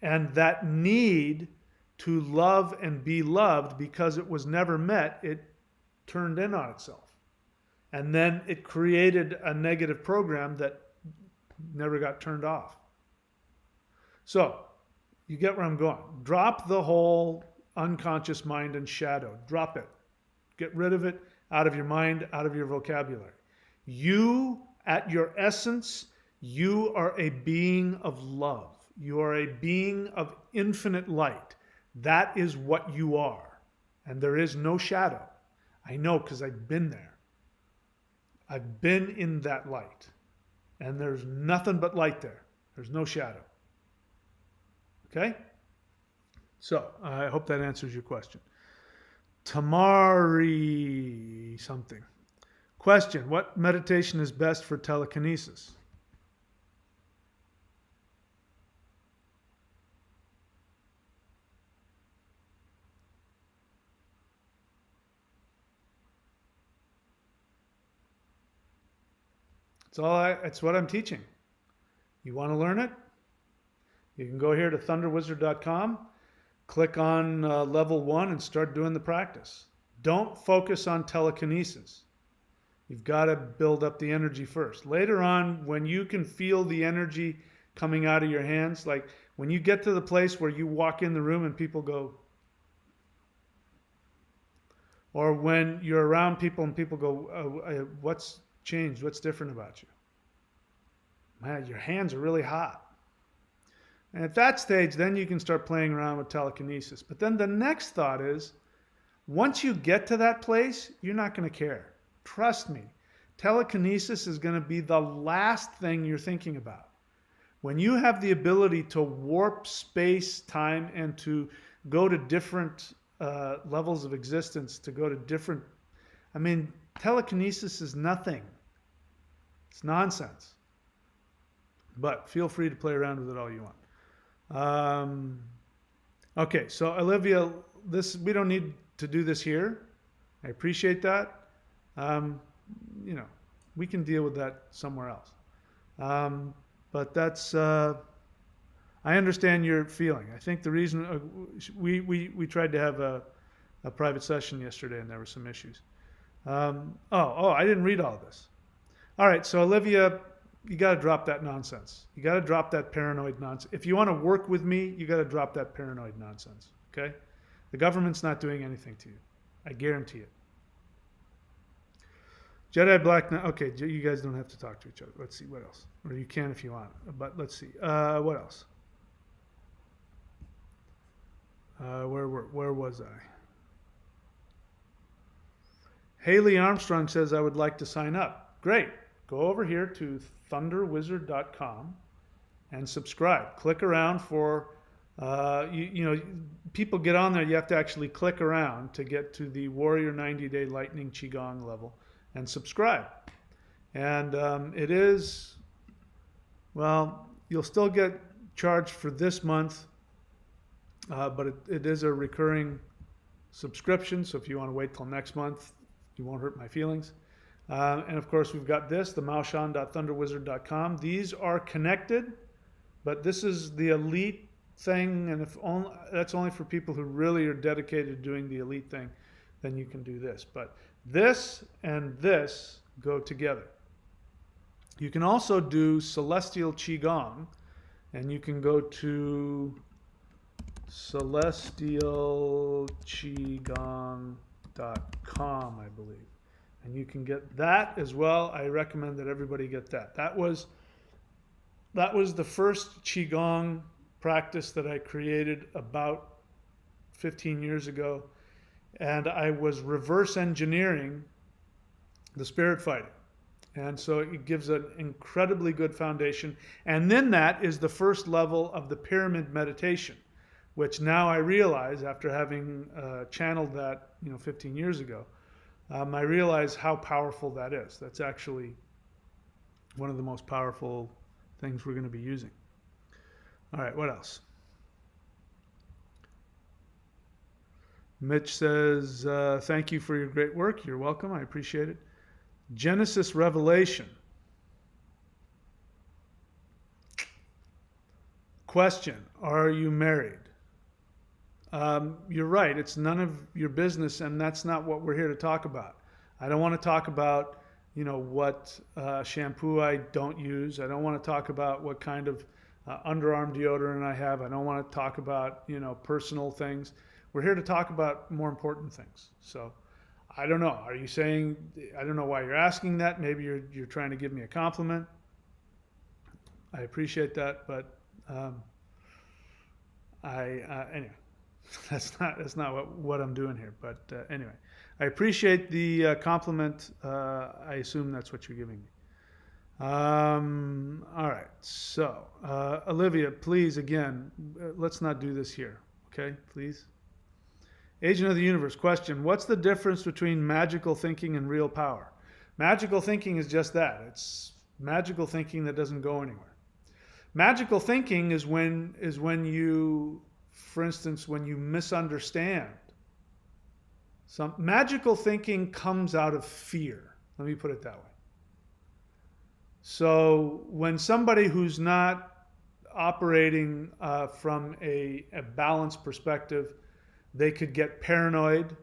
And that need to love and be loved, because it was never met, it turned in on itself. And then it created a negative program that never got turned off. So, you get where I'm going. Drop the whole unconscious mind and shadow. Drop it. Get rid of it out of your mind, out of your vocabulary. You, at your essence, you are a being of love. You are a being of infinite light. That is what you are. And there is no shadow. I know because I've been there. I've been in that light. And there's nothing but light there. There's no shadow. Okay? So, I hope that answers your question. Tamari something. Question: what meditation is best for telekinesis? It's what I'm teaching. You want to learn it? You can go here to thunderwizard.com, click on level 1 and start doing the practice. Don't focus on telekinesis. You've got to build up the energy first. Later on, when you can feel the energy coming out of your hands, like when you get to the place where you walk in the room and people go, or when you're around people and people go, what's changed? What's different about you? Man, your hands are really hot. And at that stage, then you can start playing around with telekinesis. But then the next thought is, once you get to that place, you're not going to care. Trust me. Telekinesis is going to be the last thing you're thinking about. When you have the ability to warp space, time, and to go to different levels of existence, to go to different... telekinesis is nothing. It's nonsense. But feel free to play around with it all you want. Okay, so Olivia we don't need to do this here. I appreciate that. We can deal with that somewhere else. But that's, I understand your feeling. I think the reason we tried to have a private session yesterday and there were some issues. I didn't read all this. All right, so Olivia, you got to drop that nonsense. You got to drop that paranoid nonsense. If you want to work with me, you got to drop that paranoid nonsense, okay? The government's not doing anything to you. I guarantee it. Jedi Black, okay, you guys don't have to talk to each other. Let's see, what else? Or you can if you want, but let's see. What else? Where was I? Haley Armstrong says, I would like to sign up. Great. Go over here to thunderwizard.com and subscribe. Click around for, people get on there, you have to actually click around to get to the Warrior 90-Day Lightning Qigong level and subscribe. And it is, well, you'll still get charged for this month, but it is a recurring subscription. So if you want to wait till next month, you won't hurt my feelings. And of course, we've got this, the maoshan.thunderwizard.com. These are connected, but this is the elite thing. And that's only for people who really are dedicated to doing the elite thing, then you can do this. But this and this go together. You can also do Celestial Qigong, and you can go to celestialqigong.com, I believe. And you can get that as well. I recommend that everybody get that. That was the first Qigong practice that I created about 15 years ago. And I was reverse engineering the spirit fighting. And so it gives an incredibly good foundation. And then that is the first level of the pyramid meditation, which now I realize, after having channeled that 15 years ago, I realize how powerful that is. That's actually one of the most powerful things we're going to be using. All right, what else? Mitch says, thank you for your great work. You're welcome. I appreciate it. Genesis Revelation. Question, are you married? You're right. It's none of your business, and that's not what we're here to talk about. I don't want to talk about, what shampoo I don't use. I don't want to talk about what kind of underarm deodorant I have. I don't want to talk about, personal things. We're here to talk about more important things. So I don't know. Are you saying, I don't know why you're asking that. Maybe you're trying to give me a compliment. I appreciate that, but anyway. That's not what I'm doing here. But anyway, I appreciate the compliment. I assume that's what you're giving me. All right. So, Olivia, please, again, let's not do this here. Okay, please. Agent of the Universe, question. What's the difference between magical thinking and real power? Magical thinking is just that. It's magical thinking that doesn't go anywhere. Magical thinking is when you, for instance, when you misunderstand. Magical thinking comes out of fear. Let me put it that way. So when somebody who's not operating from a balanced perspective, they could get paranoid,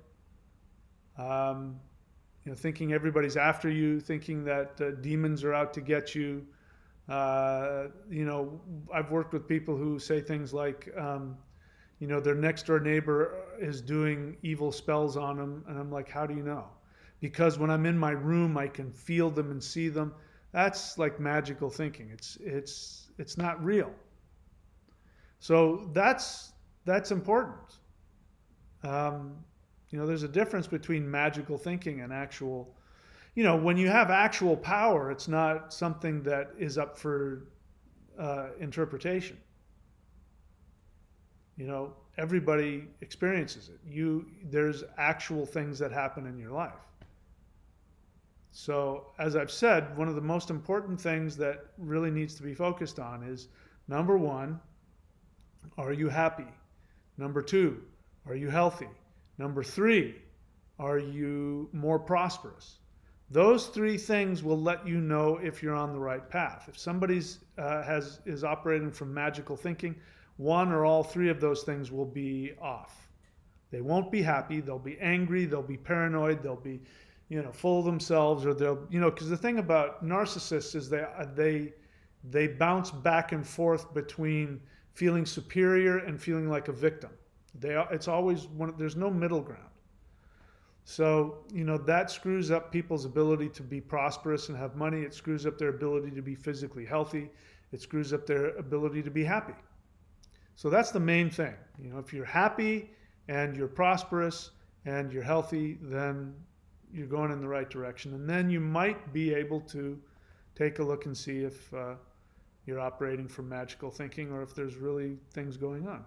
thinking everybody's after you, thinking that demons are out to get you. I've worked with people who say things like, their next door neighbor is doing evil spells on them. And I'm like, how do you know? Because when I'm in my room, I can feel them and see them. That's like magical thinking. It's not real. So that's important. There's a difference between magical thinking and actual, when you have actual power, it's not something that is up for interpretation. Everybody experiences it. There's actual things that happen in your life. So, as I've said, one of the most important things that really needs to be focused on is, number one, are you happy? Number two, Are you healthy? Number 3, are you more prosperous? Those 3 things will let you know if you're on the right path. If somebody's is operating from magical thinking, 1 or all 3 of those things will be off. They won't be happy. They'll be angry. They'll be paranoid. They'll be, full of themselves, or they'll, because the thing about narcissists is they bounce back and forth between feeling superior and feeling like a victim. It's always there's no middle ground. So, that screws up people's ability to be prosperous and have money. It screws up their ability to be physically healthy. It screws up their ability to be happy. So that's the main thing. If you're happy and you're prosperous and you're healthy, then you're going in the right direction. And then you might be able to take a look and see if you're operating from magical thinking or if there's really things going on.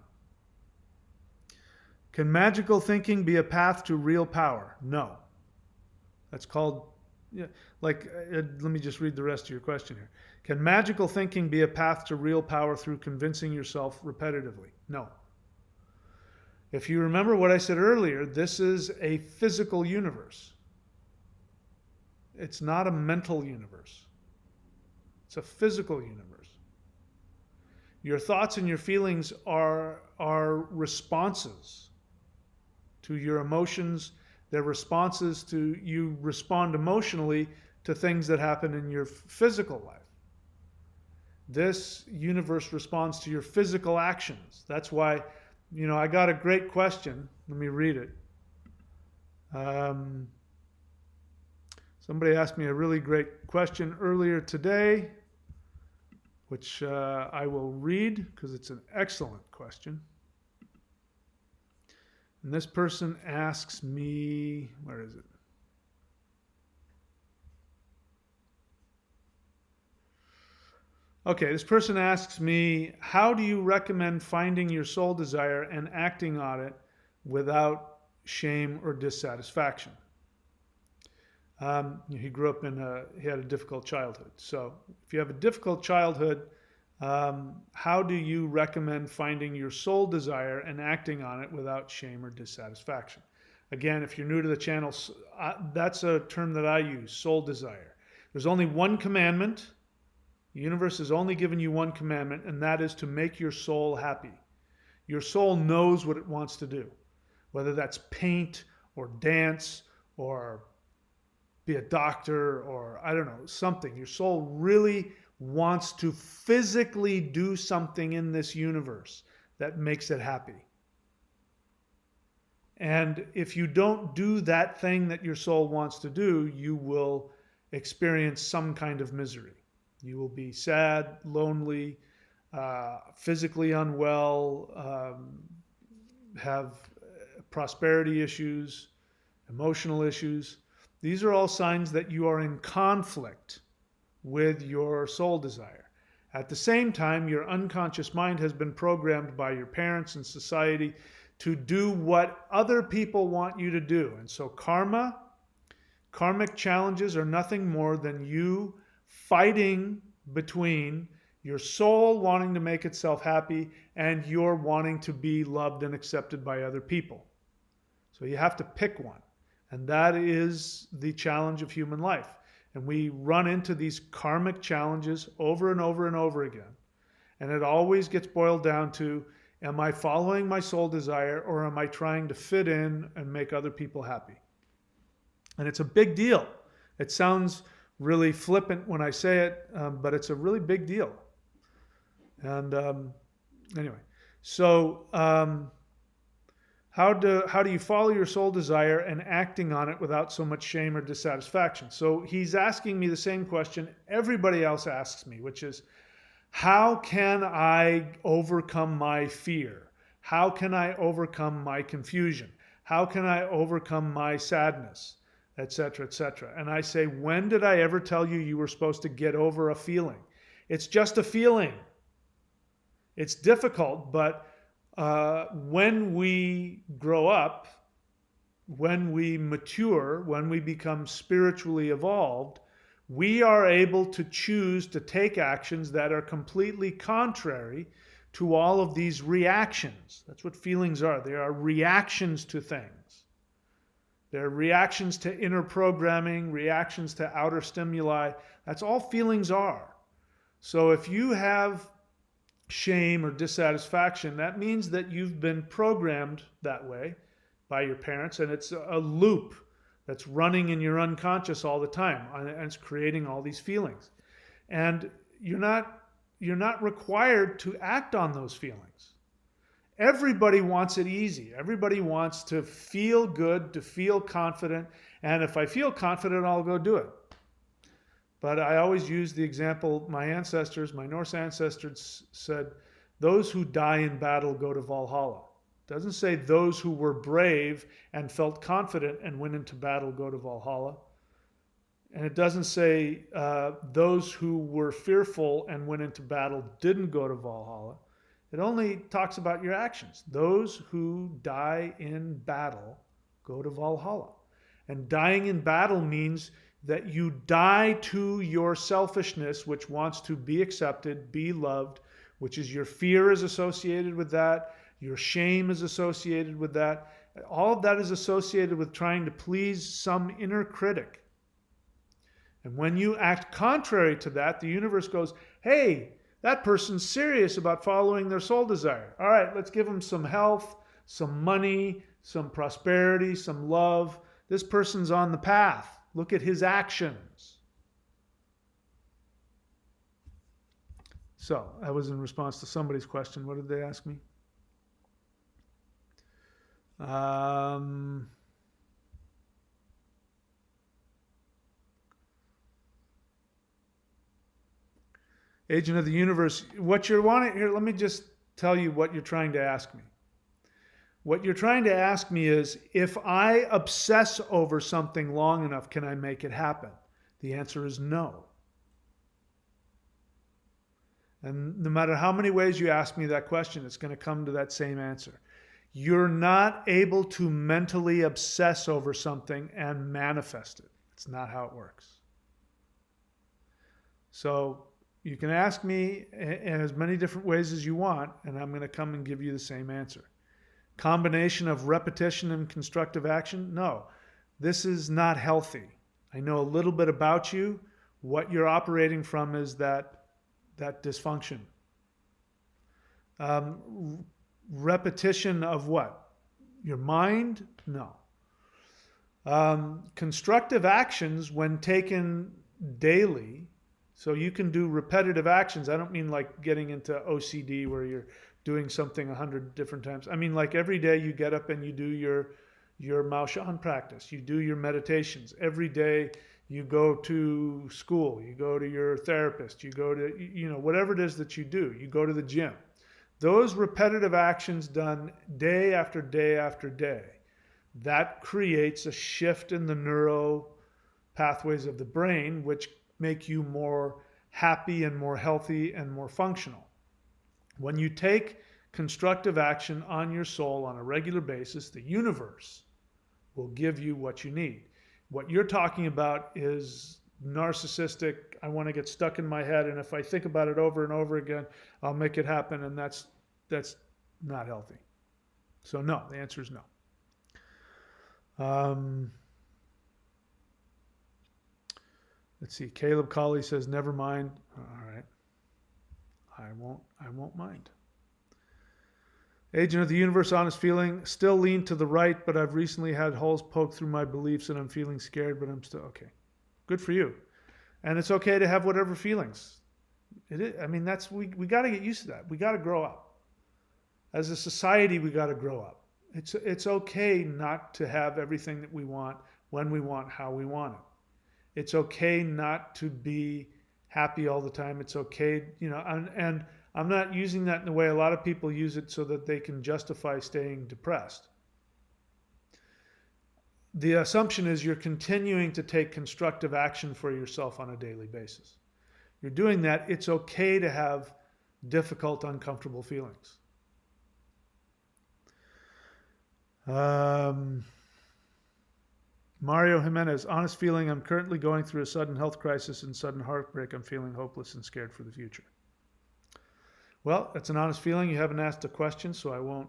Can magical thinking be a path to real power? No. That's called, let me just read the rest of your question here. Can magical thinking be a path to real power through convincing yourself repetitively? No. If you remember what I said earlier, this is a physical universe. It's not a mental universe. It's a physical universe. Your thoughts and your feelings are responses to your emotions. They're responses to, you respond emotionally to things that happen in your physical life. This universe responds to your physical actions. That's why, I got a great question. Let me read it. Somebody asked me a really great question earlier today, which I will read because it's an excellent question. And this person asks me, where is it? Okay, this person asks me, how do you recommend finding your soul desire and acting on it without shame or dissatisfaction? He grew up he had a difficult childhood. So if you have a difficult childhood, how do you recommend finding your soul desire and acting on it without shame or dissatisfaction? Again, if you're new to the channel, that's a term that I use, soul desire. There's only one commandment. The universe has only given you one commandment, and that is to make your soul happy. Your soul knows what it wants to do, whether that's paint or dance or be a doctor or, I don't know, something. Your soul really wants to physically do something in this universe that makes it happy. And if you don't do that thing that your soul wants to do, you will experience some kind of misery. You will be sad, lonely, physically unwell, have prosperity issues, emotional issues. These are all signs that you are in conflict with your soul desire. At the same time, your unconscious mind has been programmed by your parents and society to do what other people want you to do. And so karmic challenges are nothing more than you fighting between your soul wanting to make itself happy and your wanting to be loved and accepted by other people. So you have to pick one. And that is the challenge of human life. And we run into these karmic challenges over and over and over again. And it always gets boiled down to, am I following my soul desire or am I trying to fit in and make other people happy? And it's a big deal. It sounds really flippant when I say it, but it's a really big deal. And anyway, so how do you follow your soul desire and acting on it without so much shame or dissatisfaction? So he's asking me the same question everybody else asks me, which is, how can I overcome my fear? How can I overcome my confusion? How can I overcome my sadness, etc., etc.? And I say, when did I ever tell you you were supposed to get over a feeling? It's just a feeling. It's difficult, but when we grow up, when we mature, when we become spiritually evolved, we are able to choose to take actions that are completely contrary to all of these reactions. That's what feelings are. They are reactions to things. They're reactions to inner programming, reactions to outer stimuli. That's all feelings are. So if you have shame or dissatisfaction, that means that you've been programmed that way by your parents, and it's a loop that's running in your unconscious all the time, and it's creating all these feelings. And you're not required to act on those feelings. Everybody wants it easy. Everybody wants to feel good, to feel confident, and if I feel confident, I'll go do it. But I always use the example, my ancestors, my Norse ancestors said, those who die in battle go to Valhalla. It doesn't say those who were brave and felt confident and went into battle go to Valhalla. And it doesn't say those who were fearful and went into battle didn't go to Valhalla. It only talks about your actions. Those who die in battle go to Valhalla. And dying in battle means that you die to your selfishness, which wants to be accepted, be loved, which is your fear is associated with that, your shame is associated with that. All of that is associated with trying to please some inner critic. And when you act contrary to that, the universe goes, hey, that person's serious about following their soul desire. All right, let's give them some health, some money, some prosperity, some love. This person's on the path. Look at his actions. So that was in response to somebody's question. What did they ask me? Agent of the universe, what you're wanting here, let me just tell you what you're trying to ask me. What you're trying to ask me is, if I obsess over something long enough, can I make it happen? The answer is no. And no matter how many ways you ask me that question, it's going to come to that same answer. You're not able to mentally obsess over something and manifest it. It's not how it works. So you can ask me in as many different ways as you want, and I'm going to come and give you the same answer. Combination of repetition and constructive action? No, this is not healthy. I know a little bit about you. What you're operating from is that dysfunction. Repetition of what? Your mind? No. Constructive actions, when taken daily, so you can do repetitive actions. I don't mean like getting into OCD where you're doing something 100 different times. I mean, like every day you get up and you do your Mao Shan practice. You do your meditations. Every day you go to school. You go to your therapist. You go to, whatever it is that you do. You go to the gym. Those repetitive actions done day after day after day, that creates a shift in the neuro pathways of the brain, which make you more happy and more healthy and more functional. When you take constructive action on your soul on a regular basis, the universe will give you what you need. What you're talking about is narcissistic, I want to get stuck in my head, and if I think about it over and over again, I'll make it happen, and that's not healthy. So no, the answer is no. Let's see, Caleb Colley says, never mind. All right. I won't mind. Agent of the universe, honest feeling, still lean to the right, but I've recently had holes poked through my beliefs and I'm feeling scared, but I'm still okay. Good for you. And it's okay to have whatever feelings. It is, I mean, we got to get used to that. We got to grow up. As a society, we got to grow up. It's okay not to have everything that we want, when we want, how we want it. It's okay not to be happy all the time. It's okay, and I'm not using that in the way a lot of people use it so that they can justify staying depressed. The assumption is you're continuing to take constructive action for yourself on a daily basis. You're doing that. It's okay to have difficult, uncomfortable feelings. Mario Jimenez, honest feeling, I'm currently going through a sudden health crisis and sudden heartbreak. I'm feeling hopeless and scared for the future. Well, that's an honest feeling. You haven't asked a question, so I won't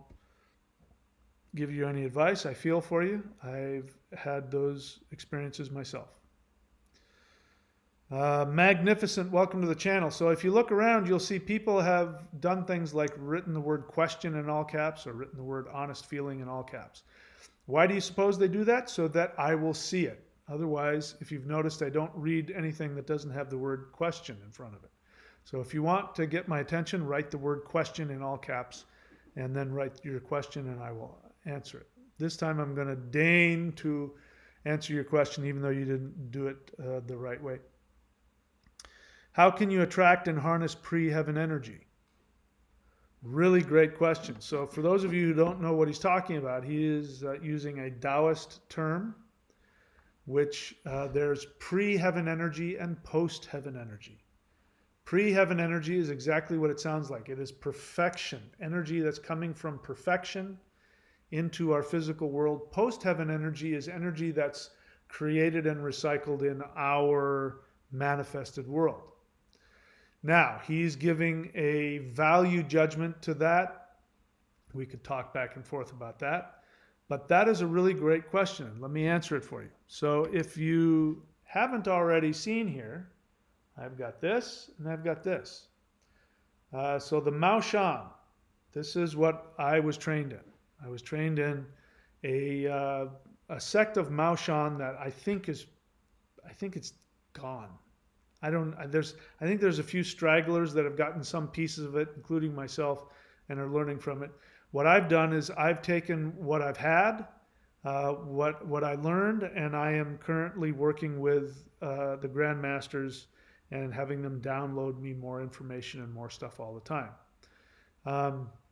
give you any advice. I feel for you. I've had those experiences myself. Magnificent, welcome to the channel. So if you look around, you'll see people have done things like written the word question in all caps or written the word honest feeling in all caps. Why do you suppose they do that? So that I will see it. Otherwise, if you've noticed, I don't read anything that doesn't have the word question in front of it. So if you want to get my attention, write the word question in all caps and then write your question and I will answer it. This time I'm going to deign to answer your question even though you didn't do it the right way. How can you attract and harness pre-heaven energy? Really great question. So for those of you who don't know what he's talking about, he is using a Taoist term, which there's pre-heaven energy and post-heaven energy. Pre-heaven energy is exactly what it sounds like. It is perfection, energy that's coming from perfection into our physical world. Post-heaven energy is energy that's created and recycled in our manifested world. Now, he's giving a value judgment to that. We could talk back and forth about that. But that is a really great question. Let me answer it for you. So if you haven't already seen here, I've got this and I've got this. So the Mao Shan, this is what I was trained in. I was trained in a sect of Mao Shan that I think it's gone. I think there's a few stragglers that have gotten some pieces of it, including myself, and are learning from it. What I've done is I've taken what I've had, what I learned, and I am currently working with the grandmasters and having them download me more information and more stuff all the time.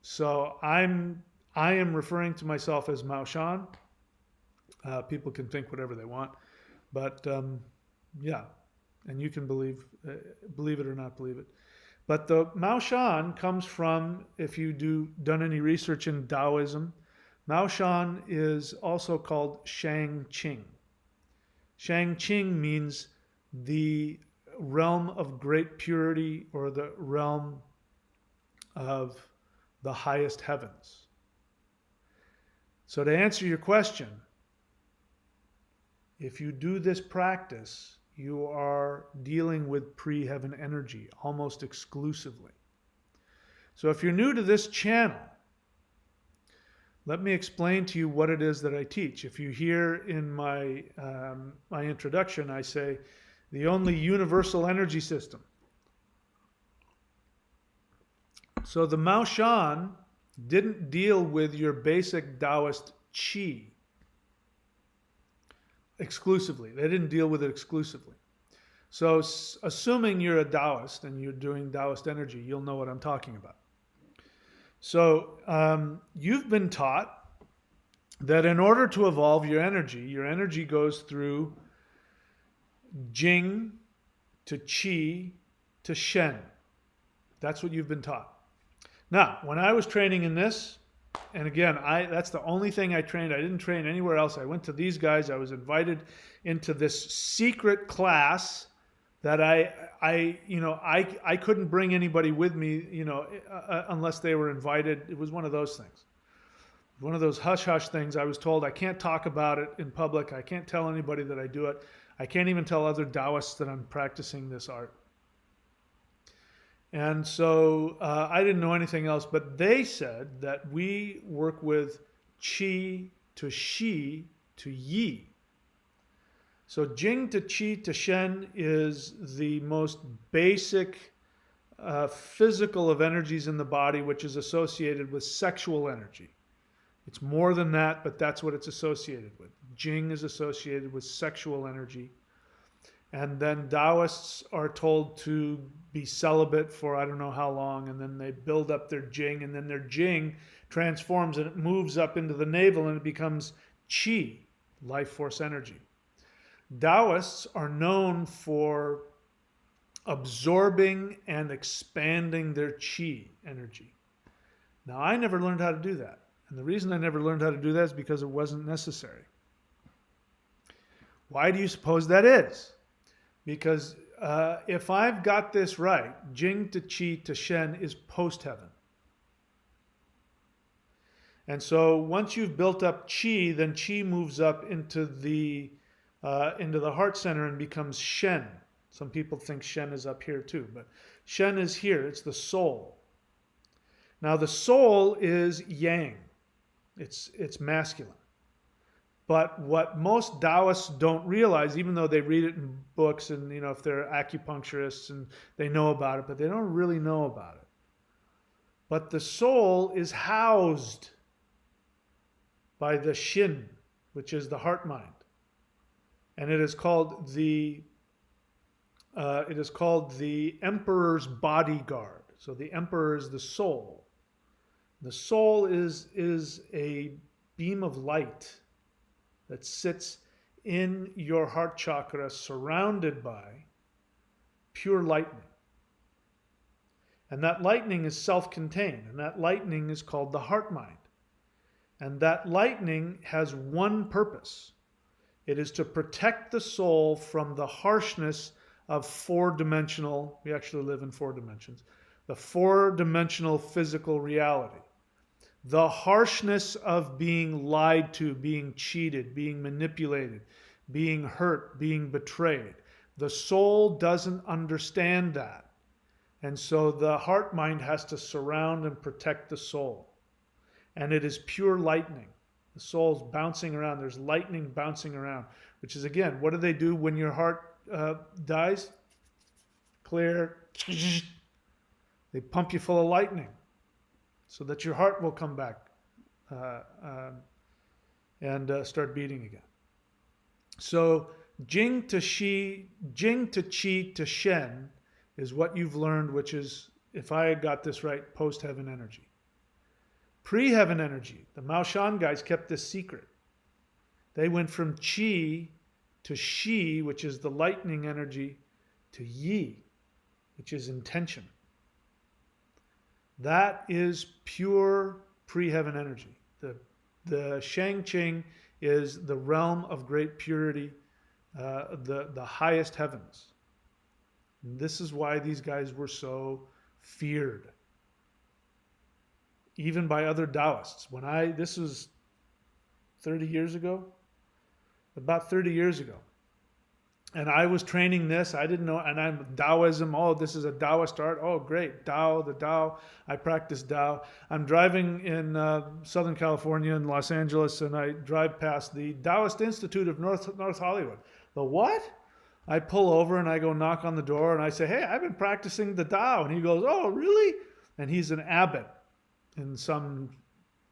So I am referring to myself as Mao Shan. People can think whatever they want, but yeah. And you can believe it or not believe it. But the Mao Shan comes from, if you done any research in Taoism, Mao Shan is also called Shang Qing. Shang Qing means the realm of great purity or the realm of the highest heavens. So to answer your question, if you do this practice, you are dealing with pre-heaven energy almost exclusively. So if you're new to this channel, let me explain to you what it is that I teach. If you hear in my introduction, I say the only universal energy system. So the Mao Shan didn't deal with your basic Taoist qi exclusively. They didn't deal with it exclusively. So assuming you're a Taoist and you're doing Taoist energy, you'll know what I'm talking about. So you've been taught that in order to evolve your energy goes through Jing to Qi to Shen. That's what you've been taught. Now, when I was training in this, and again, that's the only thing I trained. I didn't train anywhere else. I went to these guys. I was invited into this secret class that I couldn't bring anybody with me, unless they were invited. It was one of those things. One of those hush-hush things. I was told I can't talk about it in public. I can't tell anybody that I do it. I can't even tell other Taoists that I'm practicing this art. And so I didn't know anything else, but they said that we work with Qi to Shi to Yi. So Jing to Qi to Shen is the most basic physical of energies in the body, which is associated with sexual energy. It's more than that, but that's what it's associated with. Jing is associated with sexual energy. And then Taoists are told to be celibate for I don't know how long, and then they build up their Jing, and then their Jing transforms and it moves up into the navel and it becomes Qi, life force energy. Taoists are known for absorbing and expanding their Qi energy. Now, I never learned how to do that. And the reason I never learned how to do that is because it wasn't necessary. Why do you suppose that is? Because if I've got this right, Jing to Qi to Shen is post-heaven. And so once you've built up Qi, then Qi moves up into the heart center and becomes Shen. Some people think Shen is up here too, but Shen is here. It's the soul. Now the soul is Yang. It's masculine. But what most Taoists don't realize, even though they read it in books and, you know, if they're acupuncturists and they know about it, but they don't really know about it. But the soul is housed by the Shin, which is the heart mind. And it is called the emperor's bodyguard. So the emperor is the soul. The soul is a beam of light that sits in your heart chakra, surrounded by pure lightning. And that lightning is self-contained, and that lightning is called the heart mind. And that lightning has one purpose. It is to protect the soul from the harshness of four-dimensional, we actually live in 4 dimensions, the four-dimensional physical reality. The harshness of being lied to, being cheated, being manipulated, being hurt, being betrayed. The soul doesn't understand that. And so the heart mind has to surround and protect the soul. And it is pure lightning. The soul's bouncing around. There's lightning bouncing around, which is, again, what do they do when your heart dies? Clear. They pump you full of lightning so that your heart will come back and start beating again. So Jing to Qi to Shen is what you've learned, which is, if I got this right, post-heaven energy. Pre-heaven energy, the Mao Shan guys kept this secret. They went from Qi to Shi, which is the lightning energy, to Yi, which is intention. That is pure pre-heaven energy. The Shangqing is the realm of great purity, the highest heavens. And this is why these guys were so feared, even by other Taoists. This was 30 years ago, about 30 years ago. And I was training this. I didn't know, and I'm Taoism. Oh, this is a Taoist art. Oh, great. Tao, the Tao. I practice Tao. I'm driving in Southern California in Los Angeles, and I drive past the Taoist Institute of North Hollywood. The what? I pull over and I go knock on the door and I say, hey, I've been practicing the Tao. And he goes, oh, really? And he's an abbot in some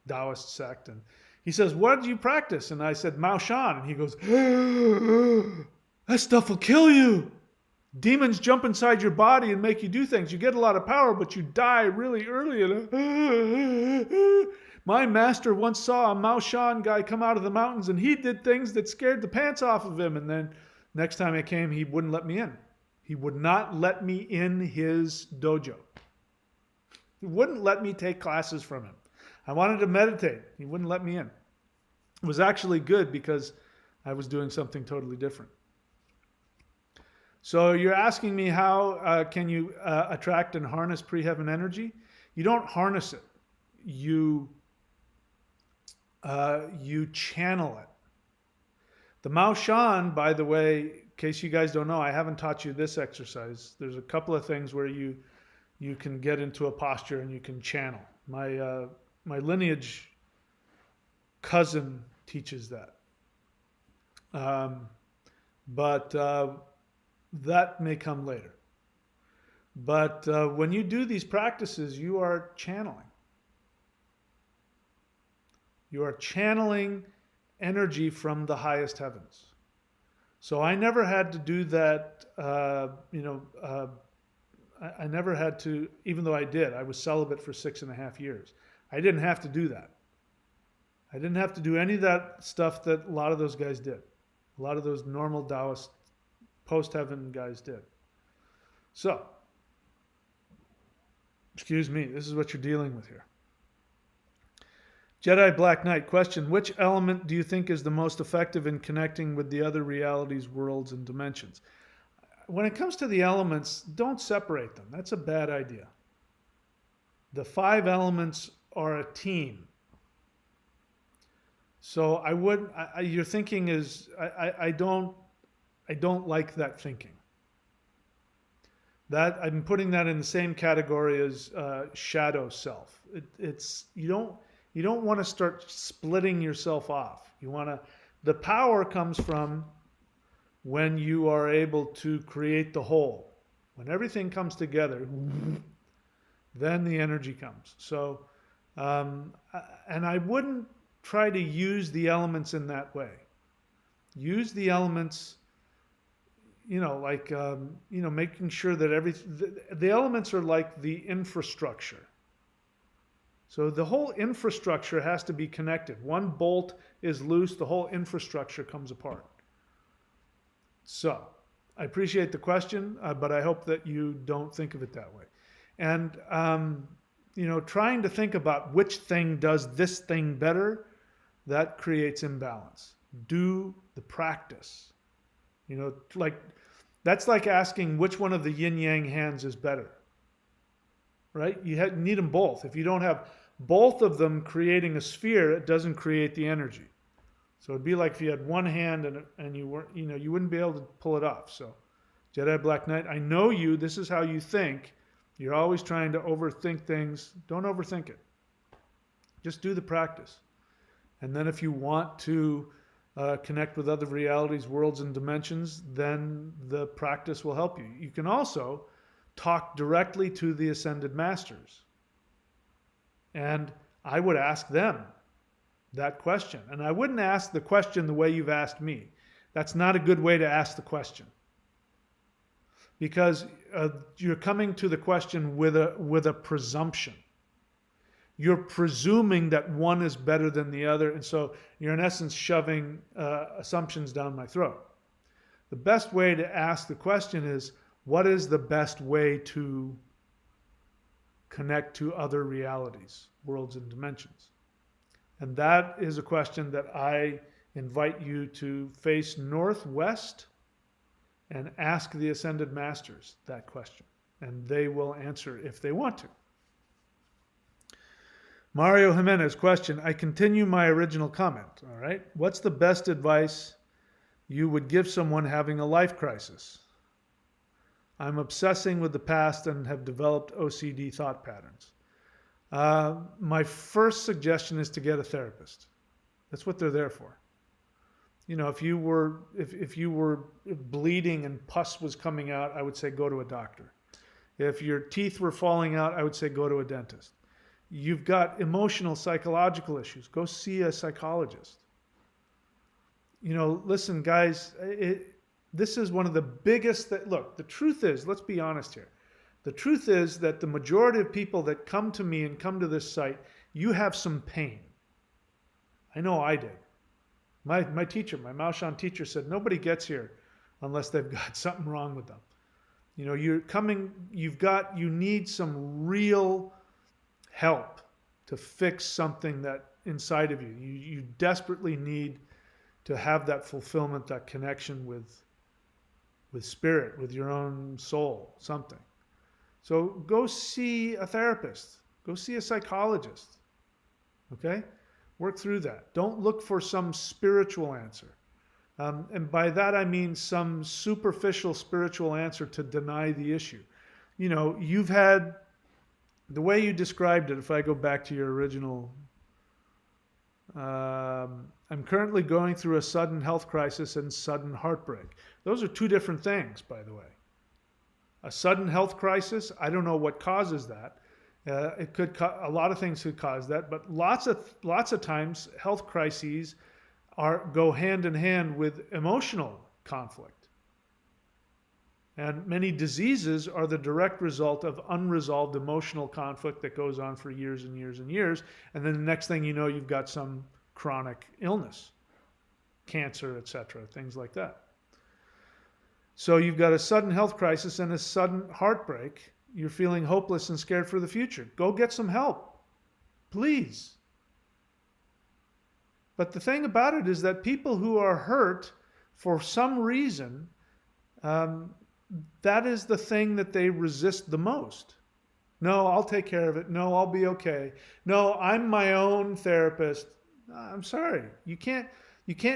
Taoist sect. And he says, what did you practice? And I said, Mao Shan. And he goes, that stuff will kill you. Demons jump inside your body and make you do things. You get a lot of power, but you die really early. My master once saw a Mao Shan guy come out of the mountains, and he did things that scared the pants off of him. And then next time I came, he wouldn't let me in. He would not let me in his dojo. He wouldn't let me take classes from him. I wanted to meditate. He wouldn't let me in. It was actually good because I was doing something totally different. So you're asking me how can you attract and harness pre-heaven energy? You don't harness it. You channel it. The Mao Shan, by the way, in case you guys don't know, I haven't taught you this exercise. There's a couple of things where you can get into a posture and you can channel. My lineage cousin teaches that. But that may come later. But when you do these practices, you are channeling. You are channeling energy from the highest heavens. So I never had to do that, I never had to, even though I did. I was celibate for 6.5 years. I didn't have to do that. I didn't have to do any of that stuff that a lot of those guys did. A lot of those normal Taoist post-heaven guys did. So, excuse me, this is what you're dealing with here. Jedi Black Knight, question, which element do you think is the most effective in connecting with the other realities, worlds, and dimensions? when it comes to the elements, don't separate them. That's a bad idea. The 5 elements are a team. So your thinking is, I don't like that thinking. That I'm putting that in the same category as shadow self. You don't want to start splitting yourself off. The power comes from when you are able to create the whole. When everything comes together, then the energy comes. So, and I wouldn't try to use the elements in that way. Use the elements, making sure that the elements are like the infrastructure. So the whole infrastructure has to be connected. One bolt is loose, the whole infrastructure comes apart. So I appreciate the question, but I hope that you don't think of it that way. And, trying to think about which thing does this thing better, that creates imbalance. Do the practice. That's like asking which one of the yin yang hands is better, right? You need them both. If you don't have both of them creating a sphere, it doesn't create the energy. So it'd be like if you had one hand and you weren't, you wouldn't be able to pull it off. So Jedi Black Knight, I know you, this is how you think. You're always trying to overthink things. Don't overthink it. Just do the practice. And then if you want to connect with other realities, worlds, and dimensions, then the practice will help you. You can also talk directly to the Ascended Masters. And I would ask them that question. And I wouldn't ask the question the way you've asked me. That's not a good way to ask the question. Because you're coming to the question with a presumption. You're presuming that one is better than the other, and so you're in essence shoving assumptions down my throat. The best way to ask the question is, what is the best way to connect to other realities, worlds, and dimensions? And that is a question that I invite you to face northwest and ask the Ascended Masters that question. And they will answer if they want to. Mario Jimenez, question. I continue my original comment, all right? What's the best advice you would give someone having a life crisis? I'm obsessing with the past and have developed OCD thought patterns. My first suggestion is to get a therapist. That's what they're there for. If you were bleeding and pus was coming out, I would say go to a doctor. If your teeth were falling out, I would say go to a dentist. You've got emotional, psychological issues. Go see a psychologist. Listen, guys, this is one of the biggest look, the truth is, let's be honest here. The truth is that the majority of people that come to me and come to this site, you have some pain. I know I did. My teacher, my Maoshan teacher said, nobody gets here unless they've got something wrong with them. You're coming, you need some real help to fix something that inside of you. You desperately need to have that fulfillment, that connection with spirit, with your own soul, something. So go see a therapist. Go see a psychologist. Okay? Work through that. Don't look for some spiritual answer. And by that I mean some superficial spiritual answer to deny the issue. You've had, the way you described it, if I go back to your original, I'm currently going through a sudden health crisis and sudden heartbreak. Those are two different things, by the way. A sudden health crisis, I don't know what causes that. It could a lot of things could cause that, but lots of times health crises go hand in hand with emotional conflict. And many diseases are the direct result of unresolved emotional conflict that goes on for years and years and years. And then the next thing you know, you've got some chronic illness, cancer, etc., things like that. So you've got a sudden health crisis and a sudden heartbreak. You're feeling hopeless and scared for the future. Go get some help, please. But the thing about it is that people who are hurt for some reason, that is the thing that they resist the most. No, I'll take care of it. No, I'll be okay. No, I'm my own therapist. I'm sorry. You can't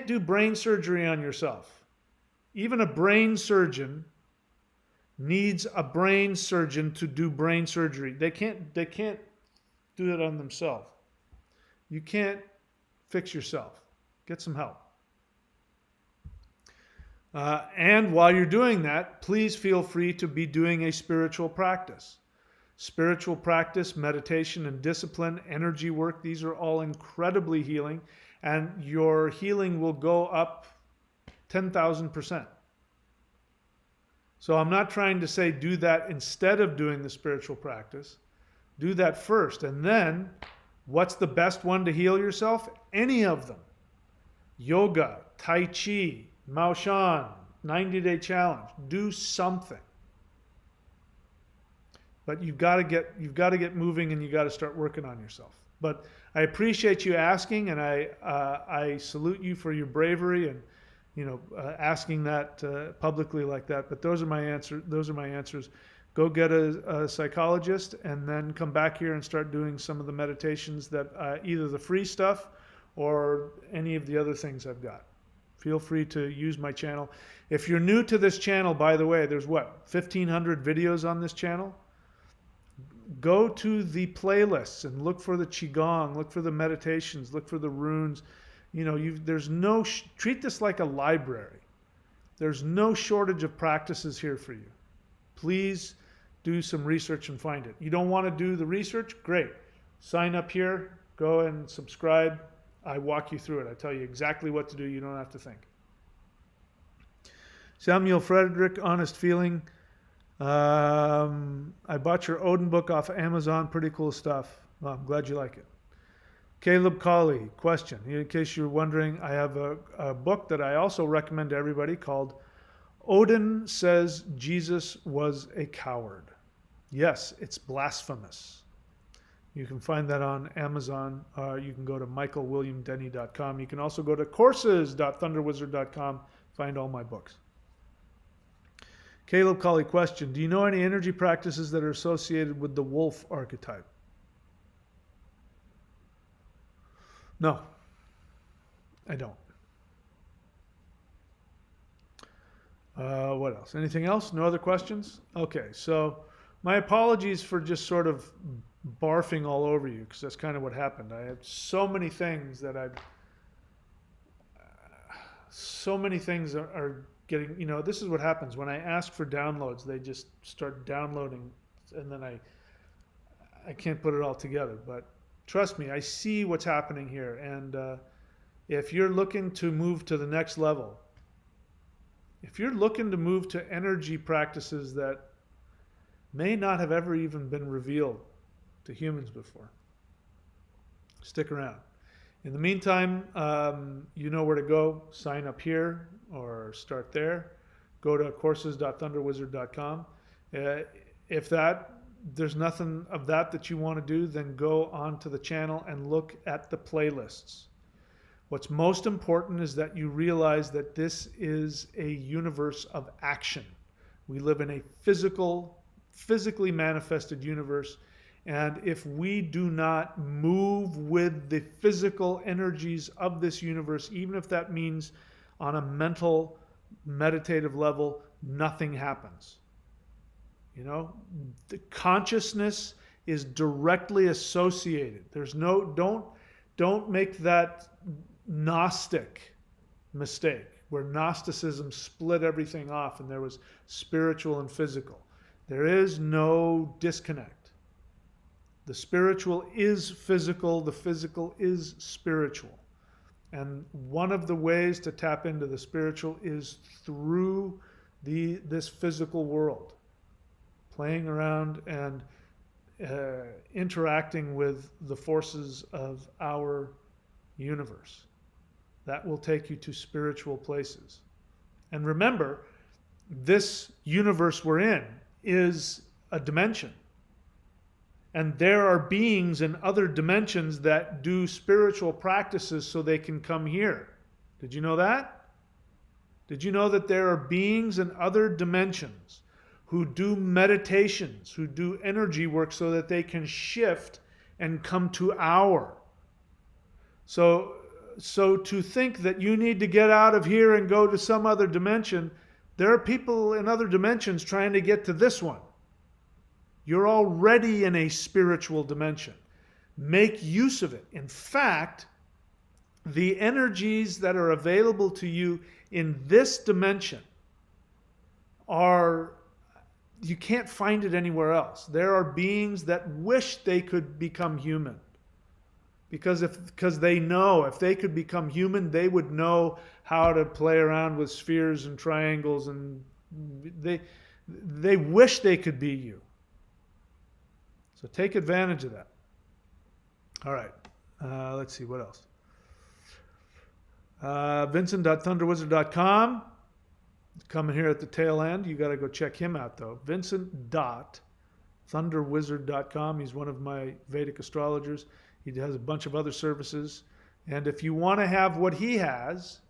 do brain surgery on yourself. Even a brain surgeon needs a brain surgeon to do brain surgery. They can't do it on themselves. You can't fix yourself. Get some help. And while you're doing that, please feel free to be doing a spiritual practice. Spiritual practice, meditation, and discipline, energy work, these are all incredibly healing, and your healing will go up 10,000%. So I'm not trying to say do that instead of doing the spiritual practice. Do that first. And then, what's the best one to heal yourself? Any of them. Yoga, Tai Chi, Mao Shan, 90-day challenge. Do something. But you've got to get moving, and you've got to start working on yourself. But I appreciate you asking, and I salute you for your bravery and asking that publicly like that. But those are my answers. Go get a psychologist, and then come back here and start doing some of the meditations that either the free stuff or any of the other things I've got. Feel free to use my channel. If you're new to this channel, by the way, there's 1,500 videos on this channel. Go to the playlists and look for the Qigong, look for the meditations, look for the runes. Treat this like a library. There's no shortage of practices here for you. Please do some research and find it. You don't want to do the research? Great. Sign up here, go and subscribe. I walk you through it. I tell you exactly what to do. You don't have to think. Samuel Frederick, Honest Feeling. I bought your Odin book off Amazon. Pretty cool stuff. Well, I'm glad you like it. Caleb Colley, question. In case you're wondering, I have a book that I also recommend to everybody called Odin Says Jesus Was a Coward. Yes, it's blasphemous. You can find that on Amazon. You can go to michaelwilliamdenny.com. You can also go to courses.thunderwizard.com. Find all my books. Caleb Colley, question. Do you know any energy practices that are associated with the wolf archetype? No, I don't. What else? Anything else? No other questions? Okay, so my apologies for just sort of barfing all over you, because that's kind of what happened. I had so many things that are getting, this is what happens. When I ask for downloads, they just start downloading, and then I can't put it all together. But trust me, I see what's happening here. And if you're looking to move to the next level, if you're looking to move to energy practices that may not have ever even been revealed to humans before, stick around. In the meantime, you know where to go. Sign up here or start there. Go to courses.thunderwizard.com. If there's nothing of that you want to do, then go onto the channel and look at the playlists. What's most important is that you realize that this is a universe of action. We live in a physically manifested universe. And if we do not move with the physical energies of this universe, even if that means on a mental, meditative level, nothing happens. The consciousness is directly associated. Don't make that Gnostic mistake, where Gnosticism split everything off and there was spiritual and physical. There is no disconnect. The spiritual is physical, the physical is spiritual. And one of the ways to tap into the spiritual is through this physical world, playing around and interacting with the forces of our universe. That will take you to spiritual places. And remember, this universe we're in is a dimension. And there are beings in other dimensions that do spiritual practices so they can come here. Did you know that? Did you know that there are beings in other dimensions who do meditations, who do energy work so that they can shift and come to our. So to think that you need to get out of here and go to some other dimension, there are people in other dimensions trying to get to this one. You're already in a spiritual dimension. Make use of it. In fact, the energies that are available to you in this dimension are, you can't find it anywhere else. There are beings that wish they could become human. Because they know if they could become human, they would know how to play around with spheres and triangles, and they wish they could be you. So take advantage of that. All right. Let's see, what else? Vincent.thunderwizard.com. Coming here at the tail end. You got to go check him out, though. Vincent.thunderwizard.com. He's one of my Vedic astrologers. He has a bunch of other services. And if you want to have what he has,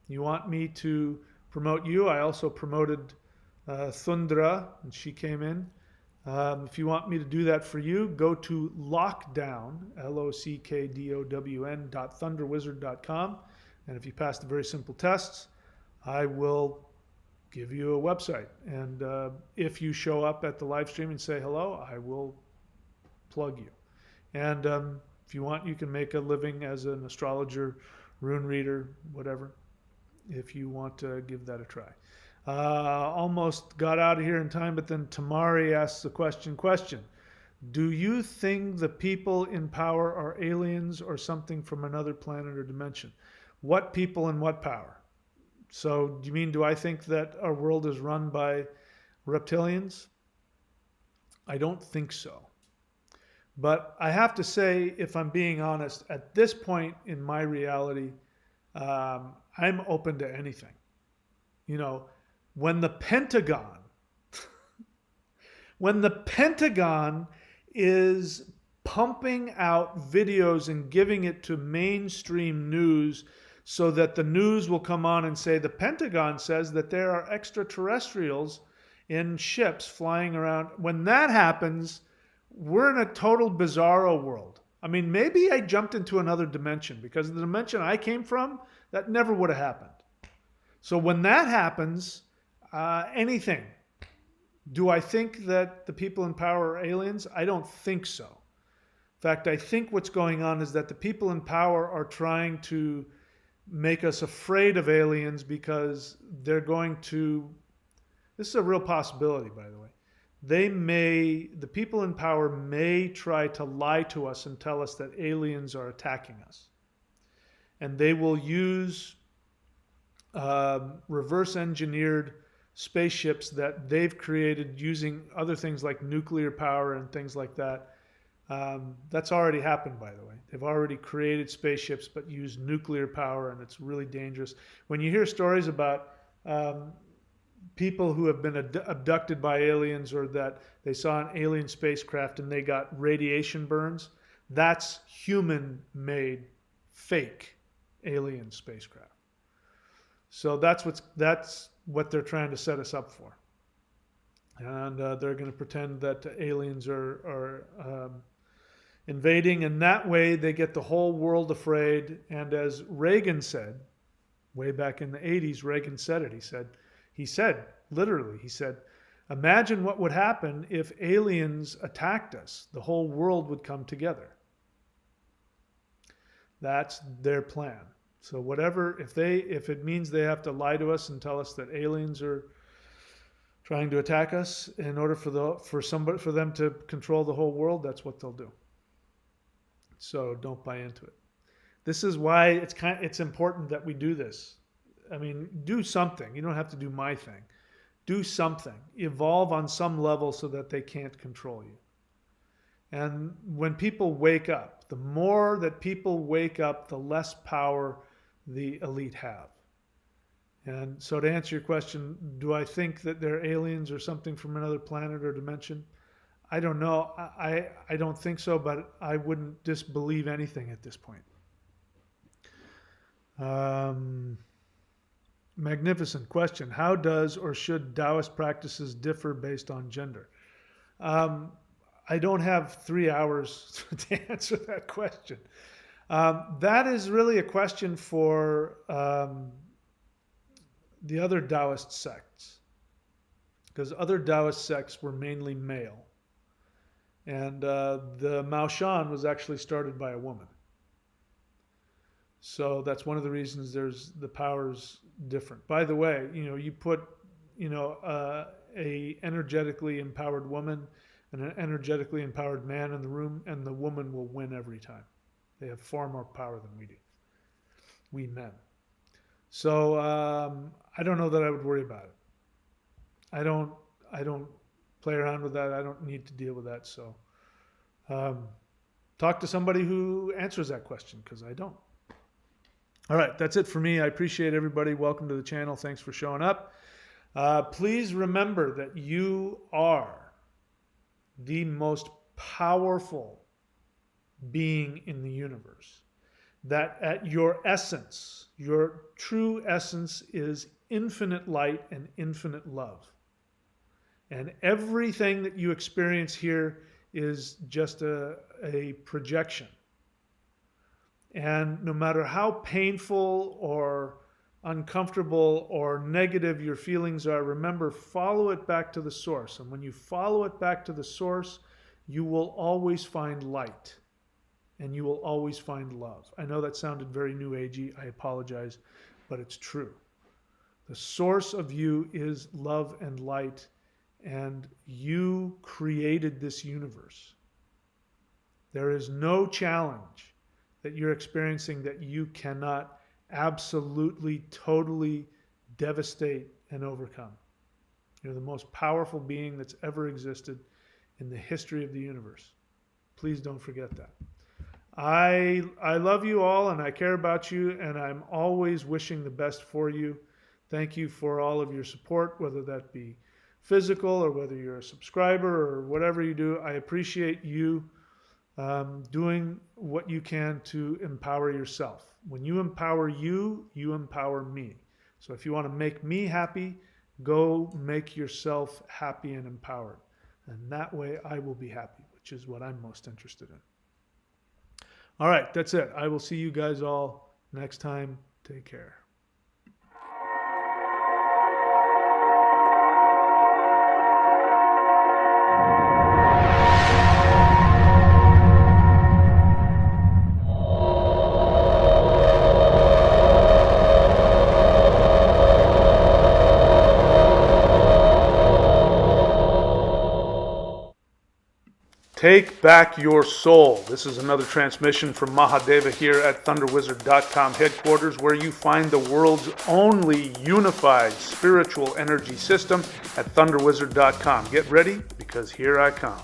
you want me to promote you. I also promoted Thundra, and she came in. If you want me to do that for you, go to lockdown, lockdown.thunderwizard.com. And if you pass the very simple tests, I will give you a website. And if you show up at the live stream and say hello, I will plug you. And if you want, you can make a living as an astrologer, rune reader, whatever, if you want to give that a try. Almost got out of here in time, but then Tamari asks the question. Do you think the people in power are aliens or something from another planet or dimension? What people and what power? So do you mean, do I think that our world is run by reptilians? I don't think so. But I have to say, if I'm being honest, at this point in my reality, I'm open to anything. You know, when the Pentagon is pumping out videos and giving it to mainstream news so that the news will come on and say, the Pentagon says that there are extraterrestrials in ships flying around. When that happens, we're in a total bizarro world. I mean, maybe I jumped into another dimension, because the dimension I came from, that never would have happened. So when that happens, anything. Do I think that the people in power are aliens? I don't think so. In fact, I think what's going on is that the people in power are trying to make us afraid of aliens, because they're going to, this is a real possibility, by the way. The people in power may try to lie to us and tell us that aliens are attacking us. And they will use reverse engineered spaceships that they've created using other things like nuclear power and things like that. That's already happened, by the way. They've already created spaceships but use nuclear power, and it's really dangerous. When you hear stories about people who have been abducted by aliens, or that they saw an alien spacecraft and they got radiation burns, that's human-made fake alien spacecraft. So that's what they're trying to set us up for. And they're going to pretend that aliens are invading, and that way they get the whole world afraid. And as Reagan said, way back in the 80s, Reagan said it. He said, literally, imagine what would happen if aliens attacked us. The whole world would come together. That's their plan. So whatever, if it means they have to lie to us and tell us that aliens are trying to attack us in order for them to control the whole world, that's what they'll do. So don't buy into it. This is why it's important that we do this. I mean, do something. You don't have to do my thing. Do something. Evolve on some level so that they can't control you. And when people wake up, the more that people wake up, the less power the elite have. And so to answer your question, do I think that they're aliens or something from another planet or dimension? I don't know. I don't think so, but I wouldn't disbelieve anything at this point. magnificent question. How does or should Taoist practices differ based on gender? I don't have 3 hours to answer that question. That is really a question for the other Taoist sects, because other Taoist sects were mainly male. And the Mao Shan was actually started by a woman. So that's one of the reasons there's the powers different. By the way, you put, a energetically empowered woman and an energetically empowered man in the room, and the woman will win every time. They have far more power than we do, we men. So I don't know that I would worry about it. I don't play around with that. I don't need to deal with that. So talk to somebody who answers that question, because I don't. All right, that's it for me. I appreciate everybody. Welcome to the channel. Thanks for showing up. Please remember that you are the most powerful being in the universe. That at your essence, your true essence is infinite light and infinite love. And everything that you experience here is just a projection. And no matter how painful or uncomfortable or negative your feelings are, remember, follow it back to the source. And when you follow it back to the source, you will always find light. And you will always find love. I know that sounded very new agey. I apologize, but it's true. The source of you is love and light, and you created this universe. There is no challenge that you're experiencing that you cannot absolutely, totally devastate and overcome. You're the most powerful being that's ever existed in the history of the universe. Please don't forget that. I love you all, and I care about you, and I'm always wishing the best for you. Thank you for all of your support, whether that be physical or whether you're a subscriber or whatever you do. I appreciate you doing what you can to empower yourself. When you empower you, you empower me. So if you want to make me happy, go make yourself happy and empowered. And that way I will be happy, which is what I'm most interested in. All right, that's it. I will see you guys all next time. Take care. Take back your soul. This is another transmission from Mahadeva here at ThunderWizard.com headquarters, where you find the world's only unified spiritual energy system at ThunderWizard.com. Get ready, because here I come.